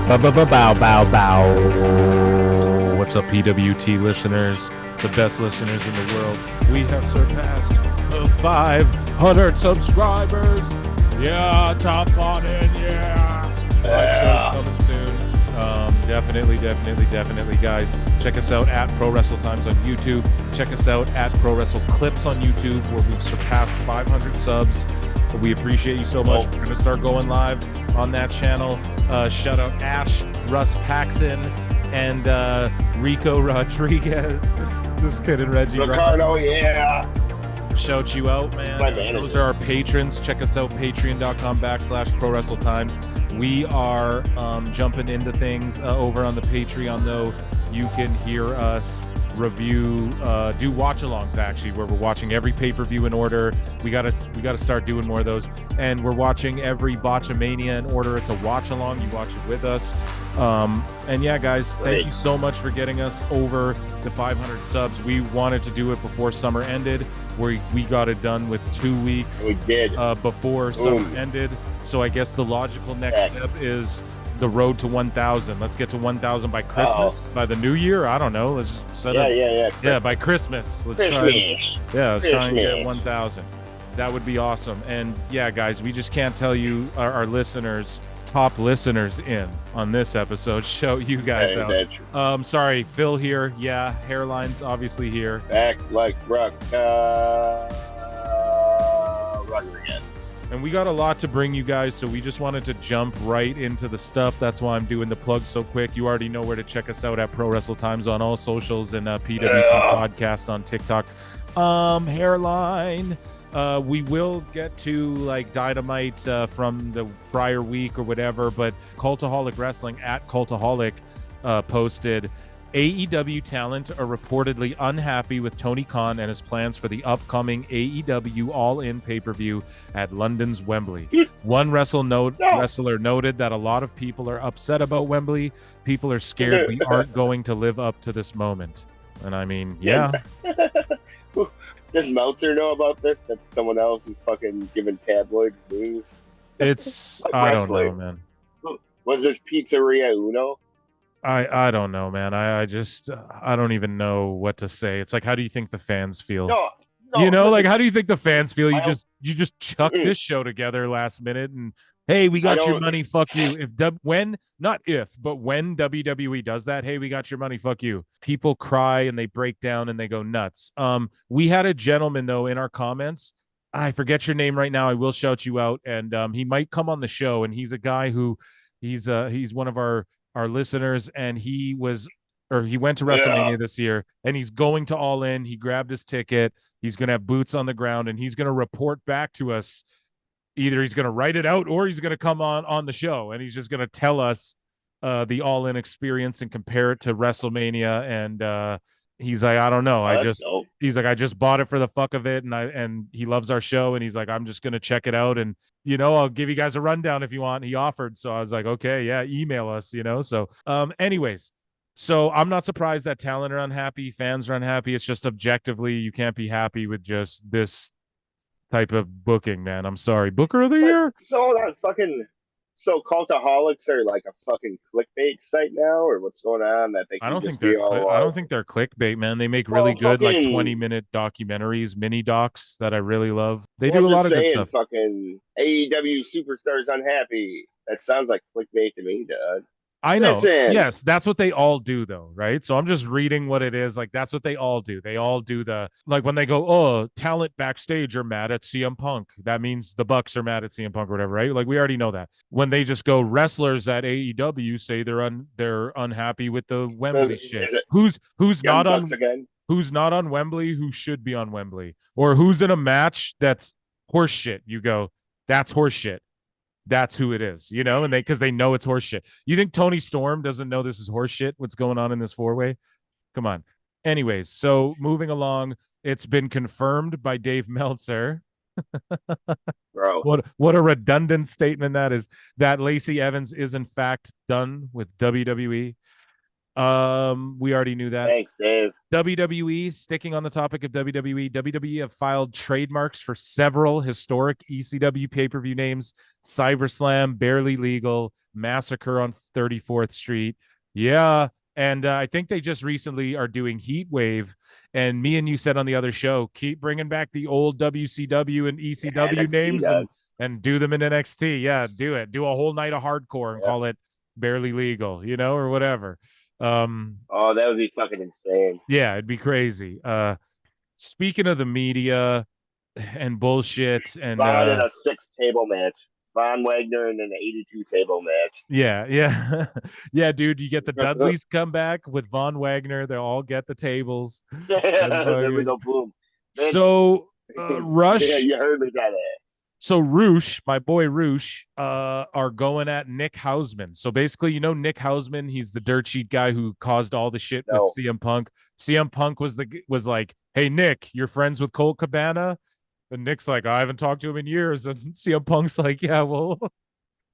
Bow, bow, bow. What's up, PWT listeners? The best listeners in the world. We have surpassed 500 subscribers. Yeah, top on in, yeah. Live show's coming soon. Definitely, guys. Check us out at Pro Wrestle Times on YouTube. Check us out at Pro Wrestle Clips on YouTube, where we've surpassed 500 subs. We appreciate you so much. We're going to start going live on that channel. Shout out Ash, Russ Paxson, and Rico Rodriguez. This kid and Reggie Ricardo, yeah. Shout you out, man. Those are our patrons. Check us out, patreon.com/Pro Wrestle Times. We are jumping into things over on the Patreon, though. You can hear us review, do watch-alongs, actually, where we're watching every pay-per-view in order. We gotta start doing more of those. And we're watching every Botchamania in order. It's a watch-along. You watch it with us. And yeah, guys, thank you so much for getting us over the 500 subs. We wanted to do it before summer ended. We got it done with 2 weeks. We did. Before summer ended. So I guess the logical next step is the road to 1,000. Let's get to 1,000 by Christmas, by the new year. I don't know. Let's just set up. Yeah, by Christmas. Let's try and get 1,000. That would be awesome. And yeah, guys, we just can't tell you our listeners, top listeners in on this episode. Show you guys out. Sorry, Phil here. Yeah, hairline's obviously here. Back like Rodriguez. And we got a lot to bring you guys, so we just wanted to jump right into the stuff. That's why I'm doing the plug so quick. You already know where to check us out at Pro Wrestle Times on all socials and PWT Podcast on TikTok. Hairline. We will get to like Dynamite from the prior week or whatever, but Cultaholic Wrestling at Cultaholic posted, AEW talent are reportedly unhappy with Tony Khan and his plans for the upcoming AEW All-In pay-per-view at London's Wembley. One wrestler noted that a lot of people are upset about Wembley. People are scared we aren't going to live up to this moment. And I mean, yeah. Does Meltzer know about this? That someone else is fucking giving tabloids news? It's, I don't know, man. Was this Pizzeria Uno? I don't know, man. I don't even know what to say. It's like, how do you think the fans feel? No, you know, like, how do you think the fans feel? You just chuck this show together last minute and, hey, we got your money, fuck you. When WWE does that, hey, we got your money, fuck you. People cry and they break down and they go nuts. We had a gentleman, though, in our comments. I forget your name right now. I will shout you out, and he might come on the show. And he's a guy who he's one of our listeners, and he went to WrestleMania this year, and he's going to All In. He grabbed his ticket. He's going to have boots on the ground, and he's going to report back to us. Either he's going to write it out or he's going to come on the show, and he's just going to tell us the All In experience and compare it to WrestleMania. And he's like, I don't know. He's like, I just bought it for the fuck of it. And he loves our show. And he's like, I'm just going to check it out. And, I'll give you guys a rundown if you want. He offered. So I was like, okay, yeah, email us, So, anyways, so I'm not surprised that talent are unhappy. Fans are unhappy. It's just objectively, you can't be happy with just this type of booking, man. I'm sorry. Booker of the year? So Cultaholics are like a fucking clickbait site now, or what's going on? That they can I don't think they're clickbait, man. They make really good like 20-minute documentaries, mini docs that I really love. They do a lot of good stuff. Fucking AEW superstars unhappy. That sounds like clickbait to me, Doug. I know. Yes, that's what they all do, though, right? So I'm just reading what it is. Like, that's what they all do. They all do when they go, oh, talent backstage are mad at CM Punk. That means the Bucks are mad at CM Punk or whatever, right? Like, we already know that. When they just go, wrestlers at AEW say they're unhappy with the Wembley shit. Who's not on Wembley? Who should be on Wembley? Or who's in a match that's horse shit? You go, that's horse shit. That's who it is, and because they know it's horseshit. You think Tony Storm doesn't know this is horseshit? What's going on in this four-way? Come on. Anyways, so moving along, it's been confirmed by Dave Meltzer. Bro, what a redundant statement that is. That Lacey Evans is in fact done with WWE. We already knew that. Thanks, Dave. WWE, sticking on the topic of WWE have filed trademarks for several historic ECW pay-per-view names: CyberSlam, Barely Legal, Massacre on 34th Street. Yeah. And I think they just recently are doing Heat Wave. And me and you said on the other show, keep bringing back the old WCW and ECW names and do them in NXT. Yeah, do it. Do a whole night of hardcore and call it Barely Legal, or whatever. Oh, that would be fucking insane. Yeah, it'd be crazy. Speaking of the media and bullshit and Von in a 6-table match. Von Wagner in an 82 table match. Yeah. Yeah, dude, you get the Dudleys come back with Von Wagner. They'll all get the tables. There we go, boom. So Rush. Yeah, you heard me that. So Roosh, my boy Roosh, are going at Nick Hausman. So basically, Nick Hausman, he's the dirt sheet guy who caused all the shit with CM Punk. CM Punk was like, hey Nick, you're friends with Colt Cabana? And Nick's like, I haven't talked to him in years. And CM Punk's like, yeah, well,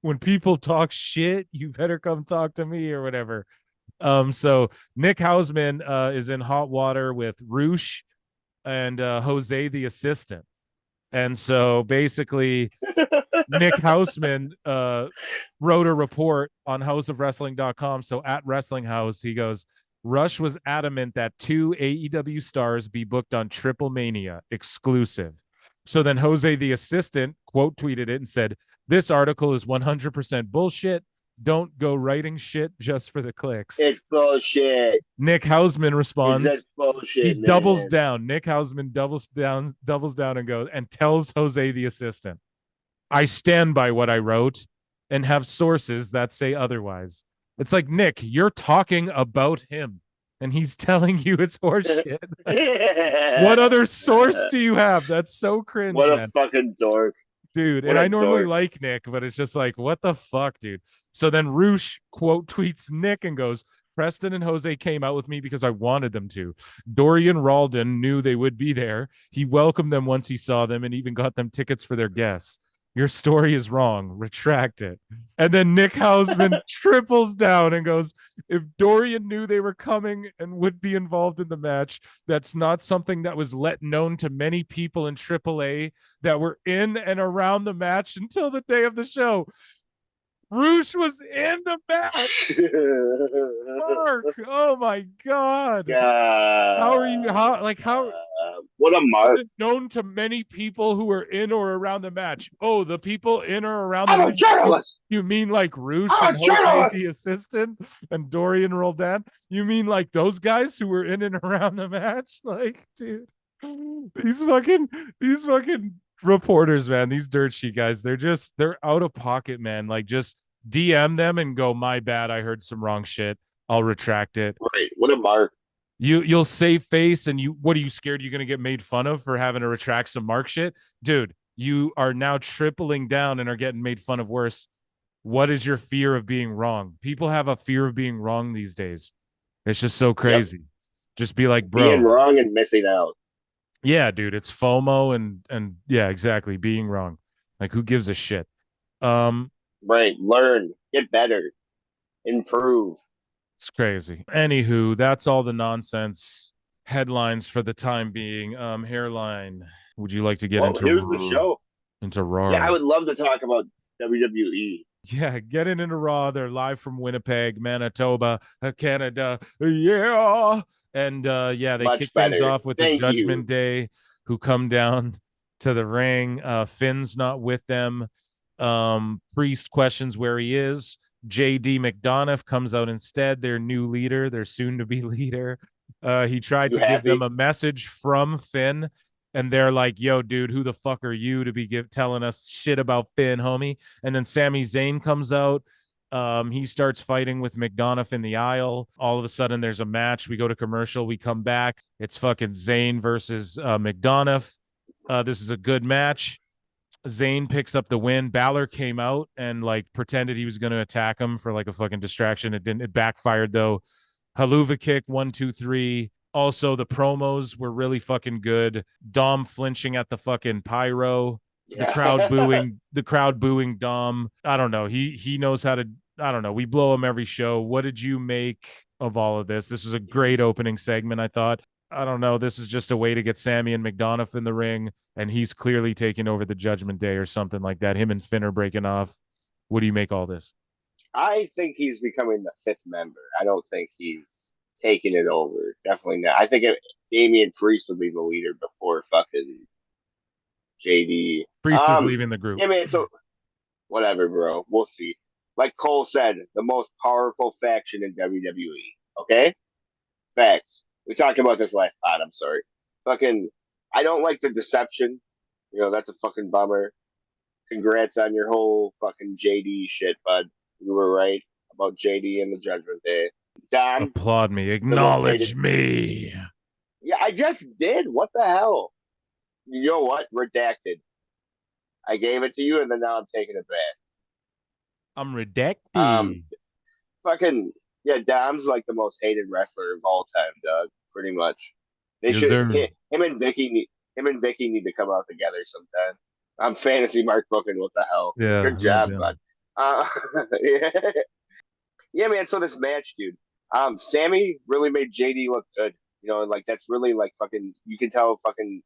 when people talk shit, you better come talk to me or whatever. So Nick Hausman is in hot water with Roosh and Jose the assistant. And so basically, Nick Hausman wrote a report on houseofwrestling.com. So at Wrestling House, he goes, Rush was adamant that 2 AEW stars be booked on Triple Mania exclusive. So then Jose, the assistant, quote tweeted it and said, this article is 100% bullshit. Don't go writing shit just for the clicks. It's bullshit. Nick Hausman responds. It's bullshit, he doubles down. Nick Hausman doubles down and goes and tells Jose, the assistant, I stand by what I wrote and have sources that say otherwise. It's like, Nick, you're talking about him and he's telling you it's horseshit. What other source do you have? That's so cringe. What a fucking dork. Dude, and I normally like Nick, but it's just like, what the fuck, dude? So then Roosh quote tweets Nick and goes, Preston and Jose came out with me because I wanted them to. Dorian Ralden knew they would be there. He welcomed them once he saw them and even got them tickets for their guests. Your story is wrong. Retract it. And then Nick Hausman triples down and goes, if Dorian knew they were coming and would be involved in the match, that's not something that was let known to many people in AAA that were in and around the match until the day of the show. Roosh was in the match. Mark, oh my God. How are you? How? What a mark. Is it known to many people who are in or around the match? Oh, the people in or around the match. Journalist. You mean like Roosh and Jose, the assistant, and Dorian Roldan? You mean like those guys who were in and around the match? Like, dude, these fucking reporters, man, these dirt sheet guys, they're out of pocket, man. Like, just DM them and go, my bad, I heard some wrong shit, I'll retract it. Right. What a mark. You'll save face, and what are you scared you're gonna get made fun of for having to retract some Mark shit? Dude, you are now tripling down and are getting made fun of worse. What is your fear of being wrong? People have a fear of being wrong these days. It's just so crazy. Yep. Just be like, bro, being wrong and missing out. Yeah, dude, it's FOMO and yeah, exactly, being wrong. Like, who gives a shit? Right, learn, get better, improve. It's crazy. Anywho, that's all the nonsense headlines for the time being. Hairline, would you like to get into here's the show. Into Raw? Yeah, I would love to talk about WWE. Yeah, getting into Raw. They're live from Winnipeg, Manitoba, Canada. Yeah. And yeah, they kick things off with the Judgment Day, who come down to the ring. Finn's not with them. Priest questions where he is. JD McDonough comes out instead, their new leader, their soon-to-be leader. He tried to give them a message from Finn, and they're like, yo, dude, who the fuck are you to be telling us shit about Finn, homie? And then Sami Zayn comes out. He starts fighting with McDonough in the aisle. All of a sudden, there's a match. We go to commercial. We come back. It's fucking Zayn versus McDonough. This is a good match. Zayn picks up the win. Balor came out and like pretended he was going to attack him for like a fucking distraction. It backfired though. Haluva kick, 1, 2, 3. Also, the promos were really fucking good. Dom flinching at the fucking pyro. Yeah. The crowd booing Dom. I don't know. He knows how to I don't know. We blow them every show. What did you make of all of this? This was a great opening segment, I thought. I don't know. This is just a way to get Sami and McDonough in the ring, and he's clearly taking over the Judgment Day or something like that. Him and Finn are breaking off. What do you make all this? I think he's becoming the fifth member. I don't think he's taking it over. Definitely not. I think Damian Priest would be the leader before fucking JD. Priest is leaving the group. Yeah, man. So whatever, bro. We'll see. Like Cole said, the most powerful faction in WWE. Okay, facts. We talked about this last pod. I'm sorry. Fucking, I don't like the deception. You know, that's a fucking bummer. Congrats on your whole fucking JD shit, bud. You were right about JD and the Judgment Day. Dom, applaud me, acknowledge me. Yeah, I just did. What the hell? You know what? Redacted. I gave it to you, and then now I'm taking it back. I'm redacted. Fucking yeah, Dom's like the most hated wrestler of all time, Doug. Pretty much. They Yes, should. sir. Him and Vicky need to come out together sometime. I'm fantasy Mark booking. What the hell? Yeah. Good job, bud. Yeah. Yeah, man. So this match, dude. Sami really made JD look good. You know, and like that's really like fucking. You can tell fucking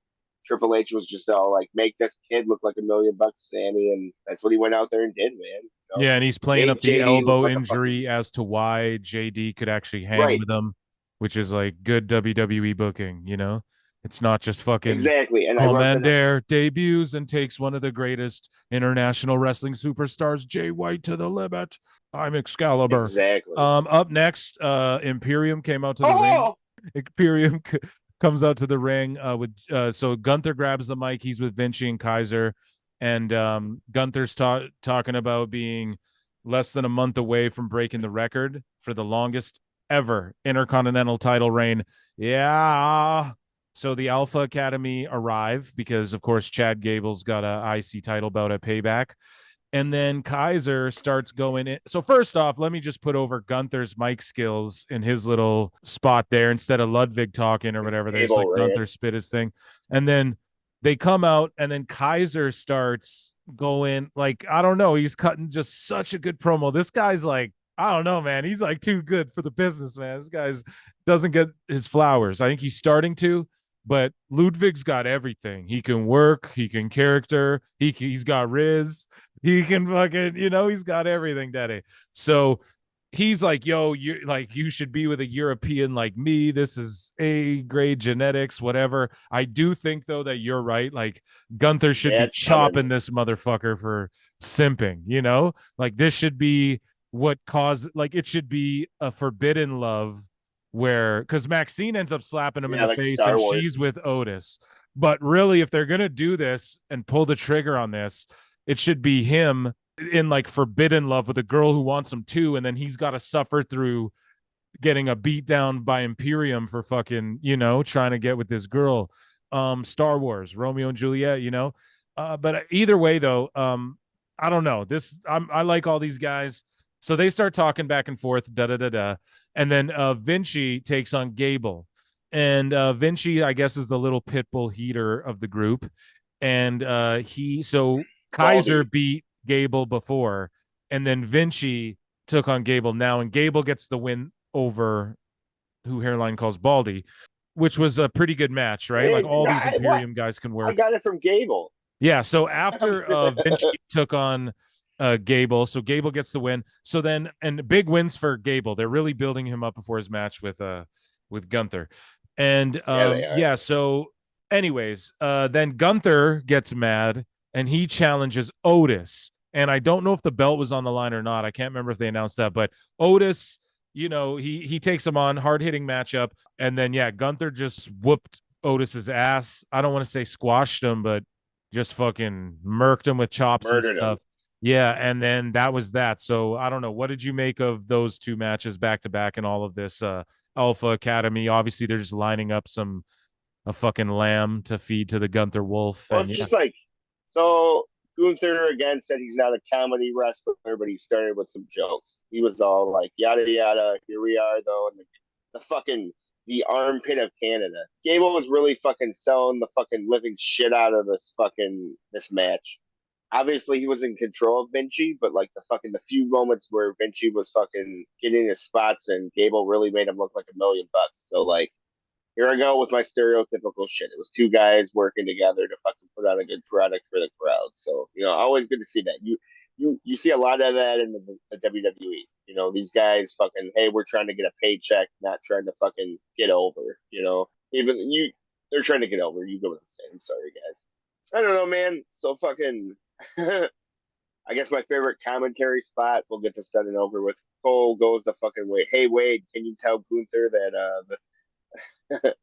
Triple H was just all like, make this kid look like $1 million, Sami, and that's what he went out there and did, man. You know? Yeah, and he's playing Made up the JD elbow look like injury as to why JD could actually hang Right. with him, which is like good WWE booking, you know? It's not just fucking exactly. And Commander debuts and takes one of the greatest international wrestling superstars, Jay White, to the limit. I'm Excalibur. Exactly. Up next, Imperium came out to the ring. Imperium comes out to the ring so Gunther grabs the mic. He's with Vinci and Kaiser, and Gunther's talking about being less than a month away from breaking the record for the longest ever Intercontinental title reign. Yeah. So the Alpha Academy arrive because, of course, Chad Gable's got a IC title bout at Payback. And then Kaiser starts going in. So first off, let me just put over Gunther's mic skills in his little spot there instead of Ludwig talking or whatever. There's like Gunther spit his thing. And then they come out and then Kaiser starts going like, I don't know. He's cutting just such a good promo. This guy's like, I don't know, man. He's like too good for the business, man. This guy's doesn't get his flowers. I think he's starting to, but Ludwig's got everything. He can work. He can character. He's got Riz. He can fucking, he's got everything, Daddy. So he's like, yo, you should be with a European like me. This is A grade genetics, whatever. I do think though that you're right. Like Gunther should be chopping this motherfucker for simping, like this should be what caused, like it should be a forbidden love where, because Maxine ends up slapping him in the like face and she's with Otis. But really, if they're going to do this and pull the trigger on this, it should be him in like forbidden love with a girl who wants him too, and then he's got to suffer through getting a beat down by Imperium for fucking, trying to get with this girl. Star Wars, Romeo and Juliet, but either way though, I don't know. I like all these guys. So they start talking back and forth, and then Vinci takes on Gable, and Vinci, I guess, is the little pit bull heater of the group, and Kaiser beat Gable before, and then Vinci took on Gable now, and Gable gets the win over who Hairline calls Baldy, which was a pretty good match, right? Like all these Imperium guys can work. I got it from Gable. Yeah, so after Vinci took on Gable, so Gable gets the win. So then, and big wins for Gable. They're really building him up before his match with Gunther. And so anyways, then Gunther gets mad and he challenges Otis. And I don't know if the belt was on the line or not. I can't remember if they announced that, but Otis, he takes him on, hard-hitting matchup. And then, Gunther just whooped Otis's ass. I don't want to say squashed him, but just fucking murked him with chops and stuff. Yeah, and then that was that. So I don't know. What did you make of those two matches back to back and all of this Alpha Academy? Obviously, they're just lining up a fucking lamb to feed to the Gunther Wolf. Well, it's just like, so Gunther again said he's not a comedy wrestler, but he started with some jokes. He was all like, yada, yada, here we are, though, and the armpit of Canada. Gable was really fucking selling the fucking living shit out of this match. obviously he was in control of Vinci, but like the few moments where Vinci was fucking getting his spots and Gable really made him look like $1,000,000. So like here I go with my stereotypical shit. It was two guys working together to fucking put out a good product for the crowd. So, always good to see that. You see a lot of that in the WWE. These guys fucking, hey, we're trying to get a paycheck, not trying to fucking get over, Even they're trying to get over. You get what I'm saying. Sorry, guys. I don't know, man. So fucking I guess my favorite commentary spot, we'll get this done and over with. Cole goes the fucking way. Hey Wade, can you tell Gunther that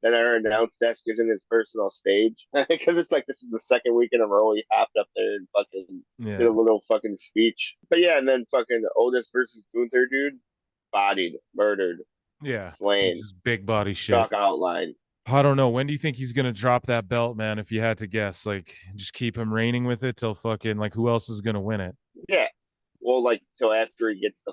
that our announce desk isn't his personal stage? Because it's like this is the second week in a row he hopped up there and fucking did a little fucking speech. But yeah, and then fucking Otis versus Gunther, dude, bodied, murdered, slain, big body shit. Chalk outline. I don't know. When do you think he's gonna drop that belt, man? If you had to guess, like, just keep him reigning with it till fucking like who else is gonna win it? Yeah, well, like till after he gets the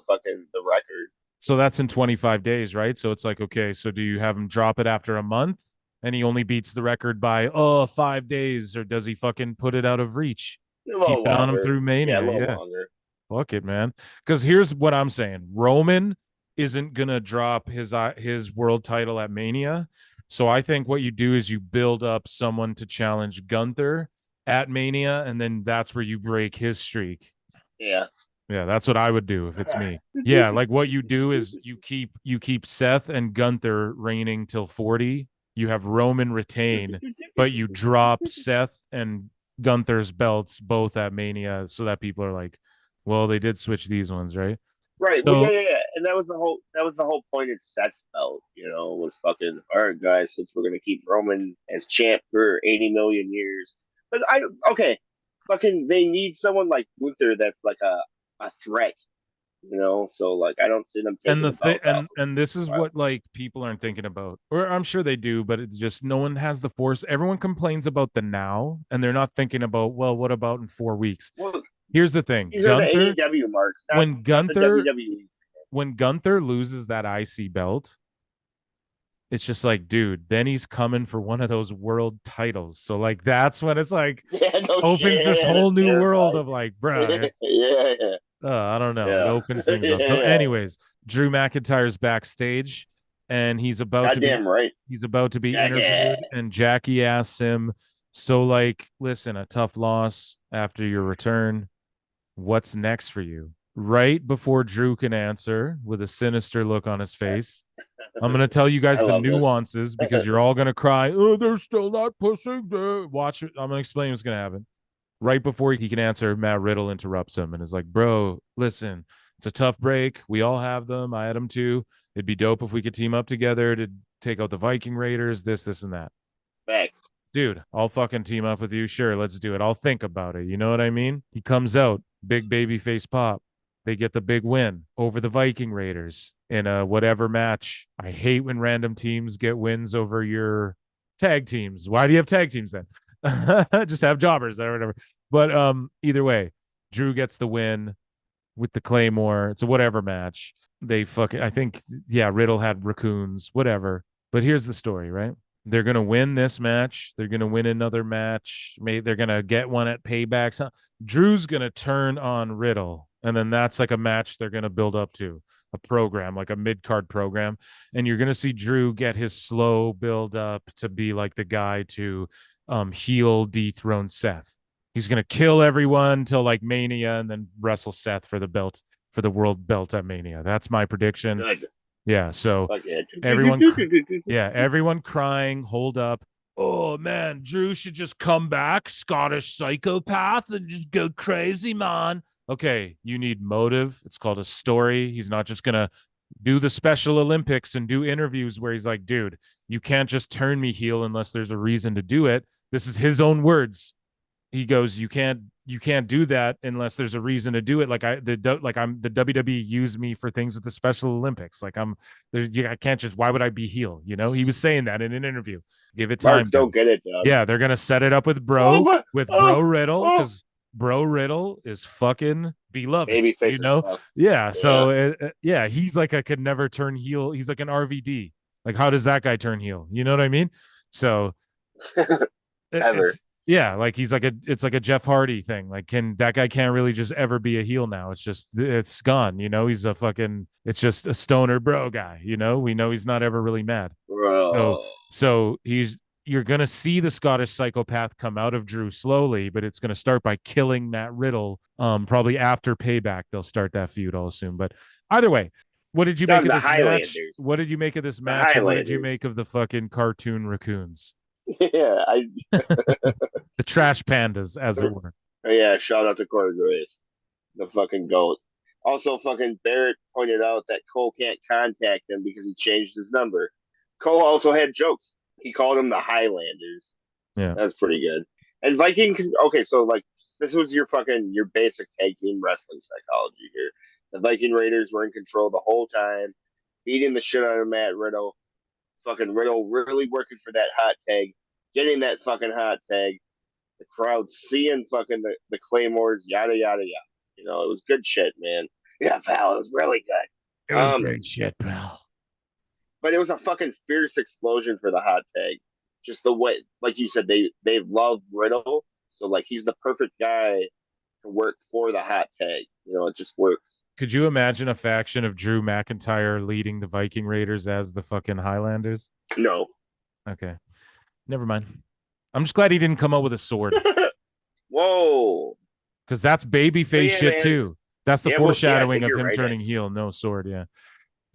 record. So that's in 25 days, right? So it's like, okay, so do you have him drop it after a month and he only beats the record by 5 days, or does he fucking put it out of reach? Keep it on him through Mania. Yeah, a little longer. Fuck it, man. Because here's what I'm saying: Roman isn't gonna drop his world title at Mania. So I think what you do is you build up someone to challenge Gunther at Mania, and then that's where you break his streak. Yeah. Yeah, that's what I would do if it's me. Yeah, like what you do is you keep Seth and Gunther reigning till 40. You have Roman retain, but you drop Seth and Gunther's belts both at Mania so that people are like, well, they did switch these ones, right? Right. So, yeah. And that was the whole point of Seth's belt, was fucking, all right, guys, since we're gonna keep Roman as champ for 80 million years. But fucking they need someone like Gunther that's like a threat, so like I don't see them taking and this is what like people aren't thinking about, or I'm sure they do, but it's just no one has the force. Everyone complains about the now, and they're not thinking about, well, what about in 4 weeks? Well, here's the thing: these are the AEW marks. When Gunther loses that IC belt, it's just like, dude, then he's coming for one of those world titles. So like that's when it's like opens this whole new world of like, bro. I don't know. It opens things up. So, anyways, Drew McIntyre's backstage, and he's about to be interviewed, and Jackie asks him, so like, listen, a tough loss after your return. What's next for you? Right before Drew can answer, with a sinister look on his face, I'm going to tell you guys the nuances because you're all going to cry. Oh, they're still not pushing. Watch it. I'm going to explain what's going to happen. Right before he can answer, Matt Riddle interrupts him and is like, bro, listen, it's a tough break. We all have them. I had them too. It'd be dope if we could team up together to take out the Viking Raiders, this, and that. Thanks. Dude, I'll fucking team up with you. Sure, let's do it. I'll think about it. You know what I mean? He comes out, big baby face pop. They get the big win over the Viking Raiders in a whatever match. I hate when random teams get wins over your tag teams. Why do you have tag teams then? Just have jobbers or whatever. But either way, Drew gets the win with the Claymore. It's a whatever match. They fucking, I think, Riddle had raccoons, whatever. But here's the story, right? They're going to win this match. They're going to win another match. Maybe they're going to get one at Payback. Drew's going to turn on Riddle. And then that's like a match they're going to build up to, a program, like a mid-card program. And you're going to see Drew get his slow build up to be like the guy to heel dethrone Seth. He's going to kill everyone till like Mania and then wrestle Seth for the belt, for the world belt at Mania. That's my prediction. Yeah. So everyone crying, hold up. Oh man, Drew should just come back, Scottish psychopath, and just go crazy, man. Okay, you need motive. It's called a story. He's not just going to do the Special Olympics and do interviews where he's like, dude, you can't just turn me heel unless there's a reason to do it. This is his own words. He goes, you can't do that unless there's a reason to do it. Like the WWE used me for things with the Special Olympics. Like I can't just, why would I be heel? He was saying that in an interview. Give it time. Don't get it, though. Yeah, they're going to set it up with Bro Riddle, because Bro Riddle is fucking beloved, Yeah. So he's like, I could never turn heel. He's like an RVD. Like, how does that guy turn heel? You know what I mean? So Yeah, like it's like a Jeff Hardy thing. Like, that guy can't really just ever be a heel now. It's gone. He's it's just a stoner bro guy. We know he's not ever really mad. So Bro. so you're gonna see the Scottish psychopath come out of Drew slowly, but it's gonna start by killing Matt Riddle. Probably after Payback, they'll start that feud, I'll assume. But either way, what did you make Done of the this match? Highlanders. What did you make of this The match, and what did you Highlanders. make of the fucking cartoon raccoons? Yeah, The trash pandas, as it were. yeah, shout out to Corey Grace, the fucking goat. Also, fucking Barrett pointed out that Cole can't contact him because he changed his number. Cole also had jokes. He called them the Highlanders. Yeah. That's pretty good. And Viking, okay, so like this was your basic tag team wrestling psychology here. The Viking Raiders were in control the whole time, beating the shit out of Matt Riddle. Fucking Riddle really working for that hot tag, getting that fucking hot tag. The crowd seeing fucking the Claymores, yada yada yada. It was good shit, man. Yeah, pal, it was really good. It was great shit, pal. But it was a fucking fierce explosion for the hot tag. Just the way, like you said, they love Riddle, so like he's the perfect guy to work for the hot tag. It just works. Could you imagine a faction of Drew McIntyre leading the Viking Raiders as the fucking Highlanders? No. Okay. Never mind. I'm just glad he didn't come out with a sword. Whoa. Because that's babyface shit, man. Too. That's the foreshadowing of him turning heel. No sword, yeah.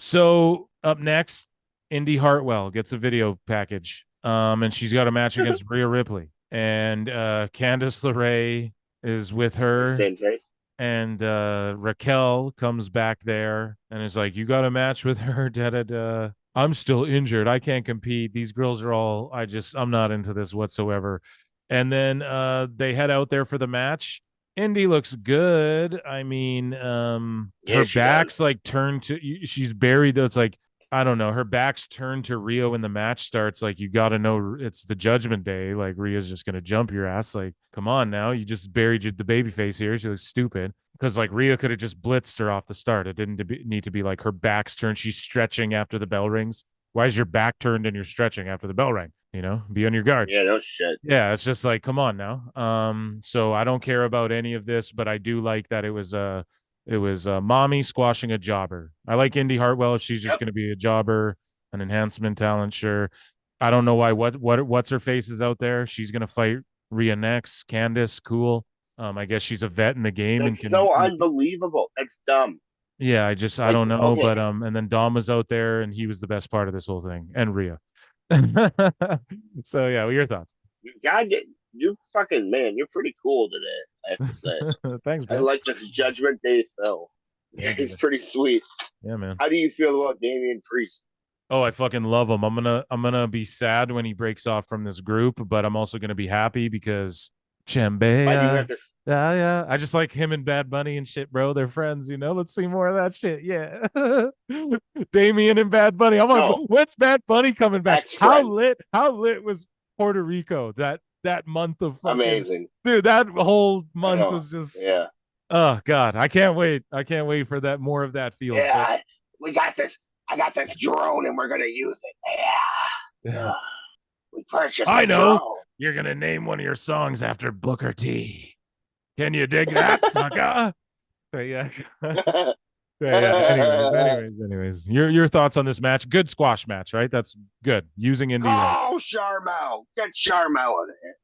So up next, Indy Hartwell gets a video package. And she's got a match against Rhea Ripley. And Candice LeRae is with her. Same face. And Raquel comes back there and is like, you got a match with her? Da-da-da. I'm still injured. I can't compete. These girls are all, I'm not into this whatsoever. And then they head out there for the match. Indy looks good. I mean, her back's like turned to, she's buried though. It's like, I don't know. Her back's turned to Rio when the match starts. Like, you got to know it's the Judgment Day. Like, Rhea's just going to jump your ass. Like, come on now. You just buried the baby face here. She looks stupid. Because, like, Rhea could have just blitzed her off the start. It didn't need to be like her back's turned. She's stretching after the bell rings. Why is your back turned and you're stretching after the bell rang? Be on your guard. Yeah, no shit. Yeah, it's just like, come on now. So I don't care about any of this, but I do like that it was mommy squashing a jobber. I like Indy Hartwell if she's just going to be a jobber, an enhancement talent. Sure. I don't know why what's her face is out there. She's going to fight Rhea next. Candice, cool. I guess she's a vet in the game. That's so unbelievable. That's dumb. Yeah, I don't know. Okay. But and then Dom was out there and he was the best part of this whole thing. And Rhea. So yeah, what are your thoughts? God, you fucking man, you're pretty cool today, I have to say. Thanks, man. I like this Judgment Day Phil. Yeah, he's pretty sweet. Yeah, man. How do you feel about Damian Priest? Oh, I fucking love him. I'm gonna be sad when he breaks off from this group, but I'm also gonna be happy because Chambea. Yeah. I just like him and Bad Bunny and shit, bro. They're friends, Let's see more of that shit. Yeah. Damian and Bad Bunny. When's Bad Bunny coming back? How lit was Puerto Rico that month of fucking amazing. Dude, that whole month was just yeah. Oh God. I can't wait for that more of that feels. Yeah, we got this. I got this drone and we're gonna use it. Yeah. We purchased I know. drone. You're gonna name one of your songs after Booker T. Can you dig that, sucker? Yeah. Anyways. Your thoughts on this match? Good squash match, right? That's good. Using Indy. Oh, Sharmell. Get Sharmell in here.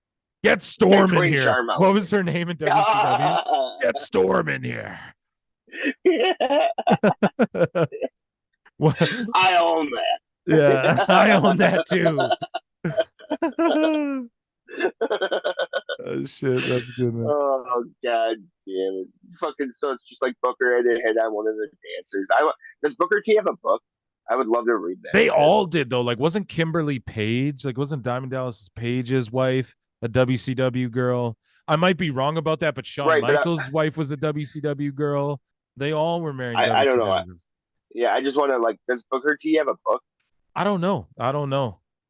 Get Storm in here. Sharmell. What was her name in WCW? Get Storm in here. I own that. Yeah, I own that too. Oh shit, that's good, man. Oh god damn it! Fucking so it's just like Booker had to hit on one of the dancers. Does Booker T have a book? I would love to read that. They all did though. Like, wasn't Kimberly Page? Like, wasn't Diamond Dallas Page's wife a WCW girl? I might be wrong about that, but Shawn Michaels' wife was a WCW girl. They all were married. I don't know. Yeah, I just want to does Booker T have a book? I don't know.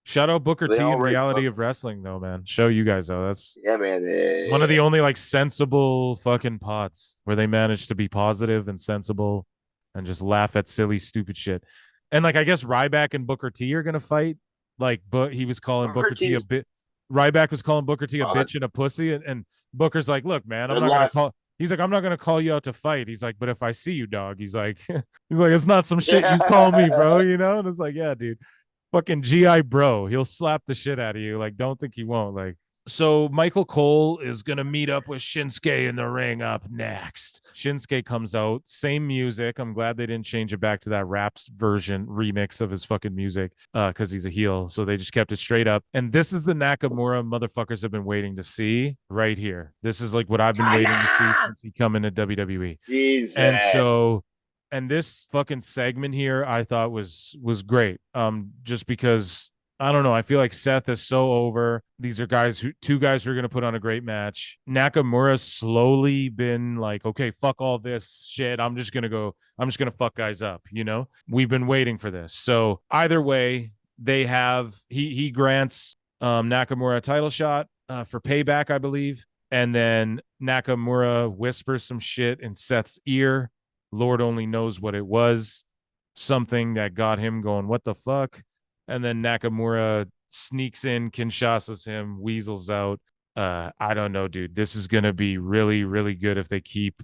Shout out Booker T and Reality of Wrestling, though, man. Show you guys, though. That's man. One of the only sensible fucking pods where they manage to be positive and sensible and just laugh at silly, stupid shit. And I guess Ryback and Booker T are gonna fight. But he was calling Booker T a bit. Ryback was calling Booker T a Well, bitch and a pussy, and Booker's like, look, man, I'm good not gonna luck. call. He's like, I'm not gonna call you out to fight. He's like, but if I see you, dog, he's like, it's not some shit you call me, bro. You know, and it's like, yeah, dude, fucking GI bro, he'll slap the shit out of you. Like, don't think he won't. Like, so Michael Cole is going to meet up with Shinsuke in the ring up next. Shinsuke comes out, same music. I'm glad they didn't change it back to that raps version remix of his fucking music because he's a heel. So they just kept it straight up. And this is the Nakamura motherfuckers have been waiting to see right here. This is like what I've been waiting to see since he come into WWE. Jesus. And so and this fucking segment here I thought was great. Just because I don't know, I feel like Seth is so over. These are two guys who are going to put on a great match. Nakamura's slowly been like, okay, fuck all this shit. I'm just going to fuck guys up, you know? We've been waiting for this. So either way, he grants Nakamura a title shot for Payback, I believe. And then Nakamura whispers some shit in Seth's ear. Lord only knows what it was. Something that got him going, what the fuck? And then Nakamura sneaks in, Kinshasa's him, weasels out. I don't know, dude. This is going to be really, really good if they keep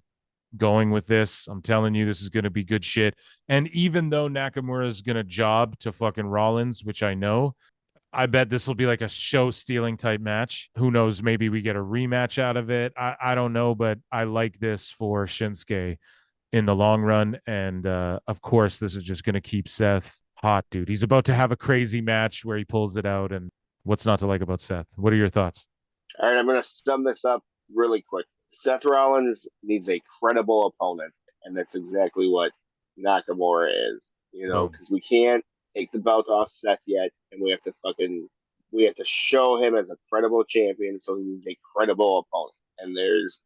going with this. I'm telling you, this is going to be good shit. And even though Nakamura is going to job to fucking Rollins, which I know, I bet this will be like a show stealing type match. Who knows? Maybe we get a rematch out of it. I don't know, but I like this for Shinsuke in the long run. And of course, this is just going to keep Seth hot, dude. He's about to have a crazy match where he pulls it out. And what's not to like about Seth? What are your thoughts? All right, I'm going to sum this up really quick. Seth Rollins needs a credible opponent, and that's exactly what Nakamura is. You know, because we can't take the belt off Seth yet, and we have to show him as a credible champion. So he needs a credible opponent, and there's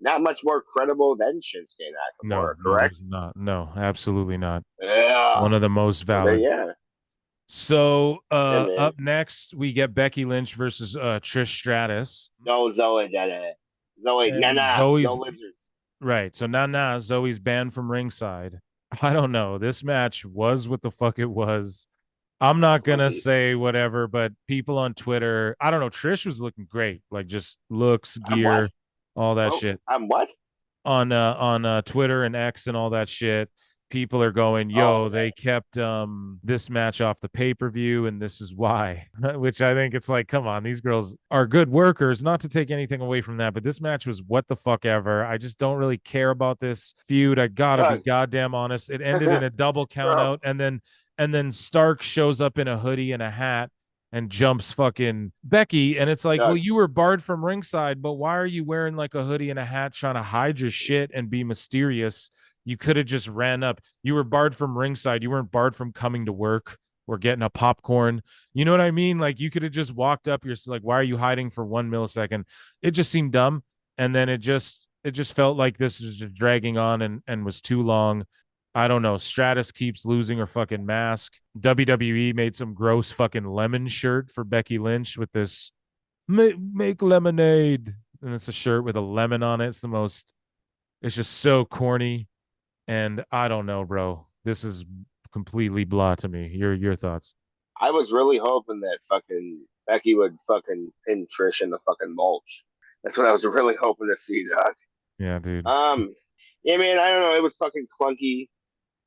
not much more credible than Shinsuke Nakamura, correct? No, not. No, absolutely not. Yeah. One of the most valid. Yeah. So up next, we get Becky Lynch versus Trish Stratus. No, Zoe did it. Zoe, no lizards. Right. So now Zoe's banned from ringside. I don't know. This match was what the fuck it was. I'm not going to say whatever, but people on Twitter, I don't know. Trish was looking great. Like just looks, gear, all that shit. I'm what? On Twitter and X and all that shit. People are going, yo, they kept this match off the pay-per-view and this is why. Which I think it's like, come on, these girls are good workers, not to take anything away from that, but this match was what the fuck ever. I just don't really care about this feud. I gotta be goddamn honest. It ended in a double count out, and then Stark shows up in a hoodie and a hat and jumps fucking Becky. And it's like, well, you were barred from ringside, but why are you wearing like a hoodie and a hat trying to hide your shit and be mysterious? You could have just ran up. You were barred from ringside. You weren't barred from coming to work or getting a popcorn. You know what I mean? Like you could have just walked up. You're like, why are you hiding for 1 millisecond? It just seemed dumb. And then it just felt like this was just dragging on and was too long. I don't know. Stratus keeps losing her fucking mask. WWE made some gross fucking lemon shirt for Becky Lynch with this make lemonade. And it's a shirt with a lemon on it. It's just so corny. And I don't know, bro. This is completely blah to me. Your thoughts? I was really hoping that fucking Becky would fucking pin Trish in the fucking mulch. That's what I was really hoping to see, dog. Yeah, dude. Yeah, man. I don't know. It was fucking clunky.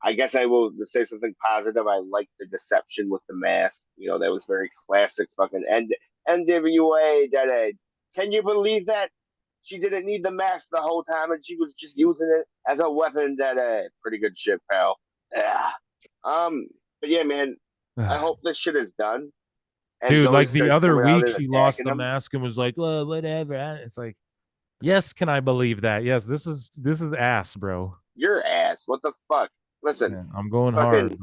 I guess I will say something positive. I liked the deception with the mask. You know, that was very classic fucking NWA. Can you believe that? She didn't need the mask the whole time, and she was just using it as a weapon. Pretty good shit, pal. Yeah. But yeah, man. I hope this shit is done. And dude, like the other week, she lost the mask and was like, "Well, whatever." It's like, yes, can I believe that? Yes, this is ass, bro. You're ass. What the fuck? Listen, yeah, I'm going hard. But...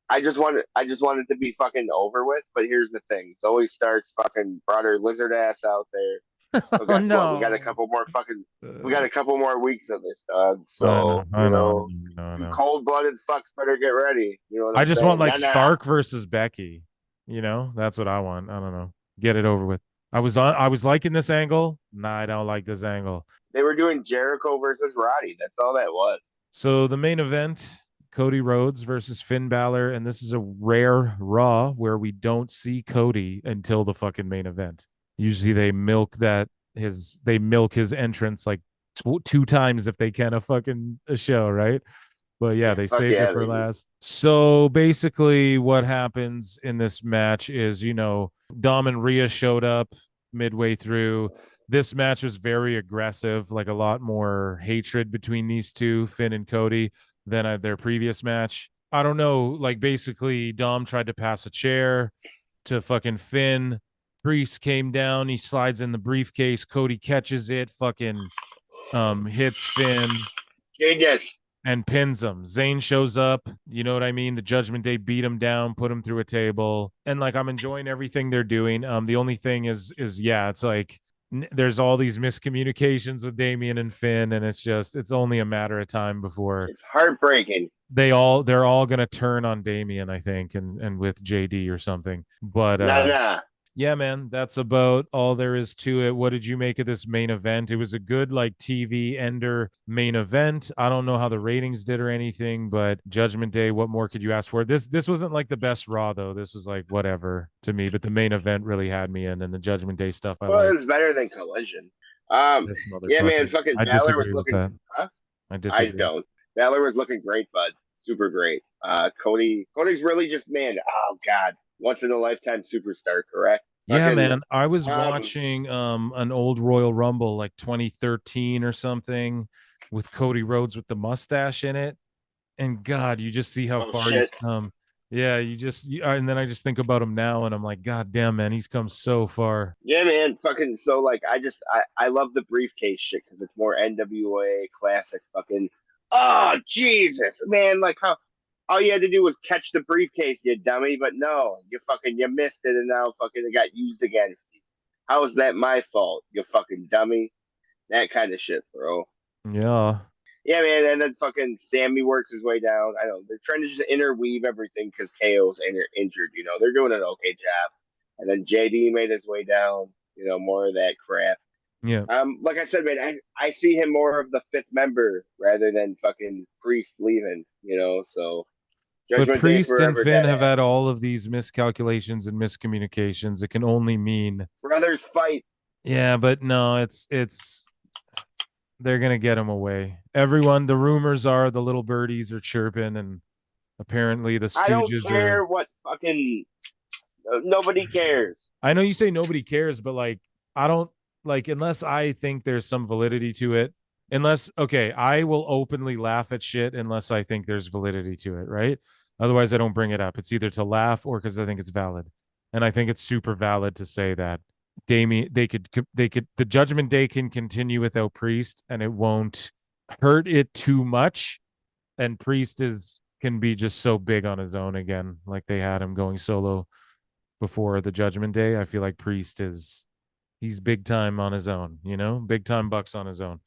I just want it to be fucking over with. But here's the thing: Zoe Starks fucking brought her lizard ass out there. So guess what? We got a couple more weeks of this, dog. So I know. Cold-blooded fucks better get ready. You know what I just want like Stark versus Becky. You know, that's what I want. I don't know. Get it over with. I was liking this angle. Nah, I don't like this angle. They were doing Jericho versus Roddy. That's all that was. So the main event, Cody Rhodes versus Finn Balor, and this is a rare Raw where we don't see Cody until the fucking main event. Usually they milk his entrance like two times if they can a show, right? But yeah, Yeah, they fuck saved it yeah, for they do. last. So basically, what happens in this match is, Dom and Rhea showed up midway through. This match was very aggressive, like a lot more hatred between these two, Finn and Cody, than their previous match. I don't know. Like basically, Dom tried to pass a chair to fucking Finn. Priest came down. He slides in the briefcase. Cody catches it. Fucking hits Finn Genius. and pins him. Zayn shows up. You know what I mean? The Judgment Day beat him down, put him through a table, and like I'm enjoying everything they're doing. The only thing is yeah, it's like there's all these miscommunications with Damian and Finn, and it's only a matter of time before It's heartbreaking. they're all gonna turn on Damian, I think, and with JD or something. But Nah. yeah, man, that's about all there is to it. What did you make of this main event? It was a good like TV ender main event. I don't know how the ratings did or anything, but Judgment Day, what more could you ask for? This wasn't like the best Raw though. This was like whatever to me, but the main event really had me in, and the Judgment Day stuff I Well, like. it's better than Collision. This Yeah, man, motherfucker. fucking I Balor was disagree with looking. that. Huh? I I disagree. don't. Balor was looking great, bud. Super great. Cody's really just man. Oh God, once in a lifetime superstar. Correct. Yeah, Fucking. man. I was Um. watching an old Royal Rumble like 2013 or something with Cody Rhodes with the mustache in it. And God, you just see how Oh far he's shit. come. Yeah, and then I just think about him now and I'm like, God damn, man, he's come so far. Yeah, man. Fucking. So like, I love the briefcase shit because it's more NWA classic. Fucking. Oh Jesus, man! Like how all you had to do was catch the briefcase, you dummy. But no, you missed it, and now fucking it got used against you. How is that my fault? You fucking dummy. That kind of shit, bro. Yeah. Yeah, man. And then fucking Sami works his way down. I know they're trying to just interweave everything because KO's injured. They're doing an okay job. And then JD made his way down. More of that crap. Yeah. Like I said, man, I see him more of the fifth member rather than fucking Priest leaving. So But Judgment Day Priest and forever, Finn dead have ass. had all of these miscalculations and miscommunications. It can only mean, Brothers fight. yeah, but no, it's they're gonna get him away. Everyone, the rumors are the little birdies are chirping, and apparently the I don't Stooges are. care what fucking nobody cares. I know you say nobody cares, but like I don't like unless I think there's some validity to it. Unless okay, I will openly laugh at shit unless I think there's validity to it, right? Otherwise, I don't bring it up. It's either to laugh or because I think it's valid, and I think it's super valid to say that Damien the Judgment Day can continue without Priest, and it won't hurt it too much. And Priest is can be just so big on his own again, like they had him going solo before the Judgment Day. I feel like Priest he's big time on his own, big time bucks on his own.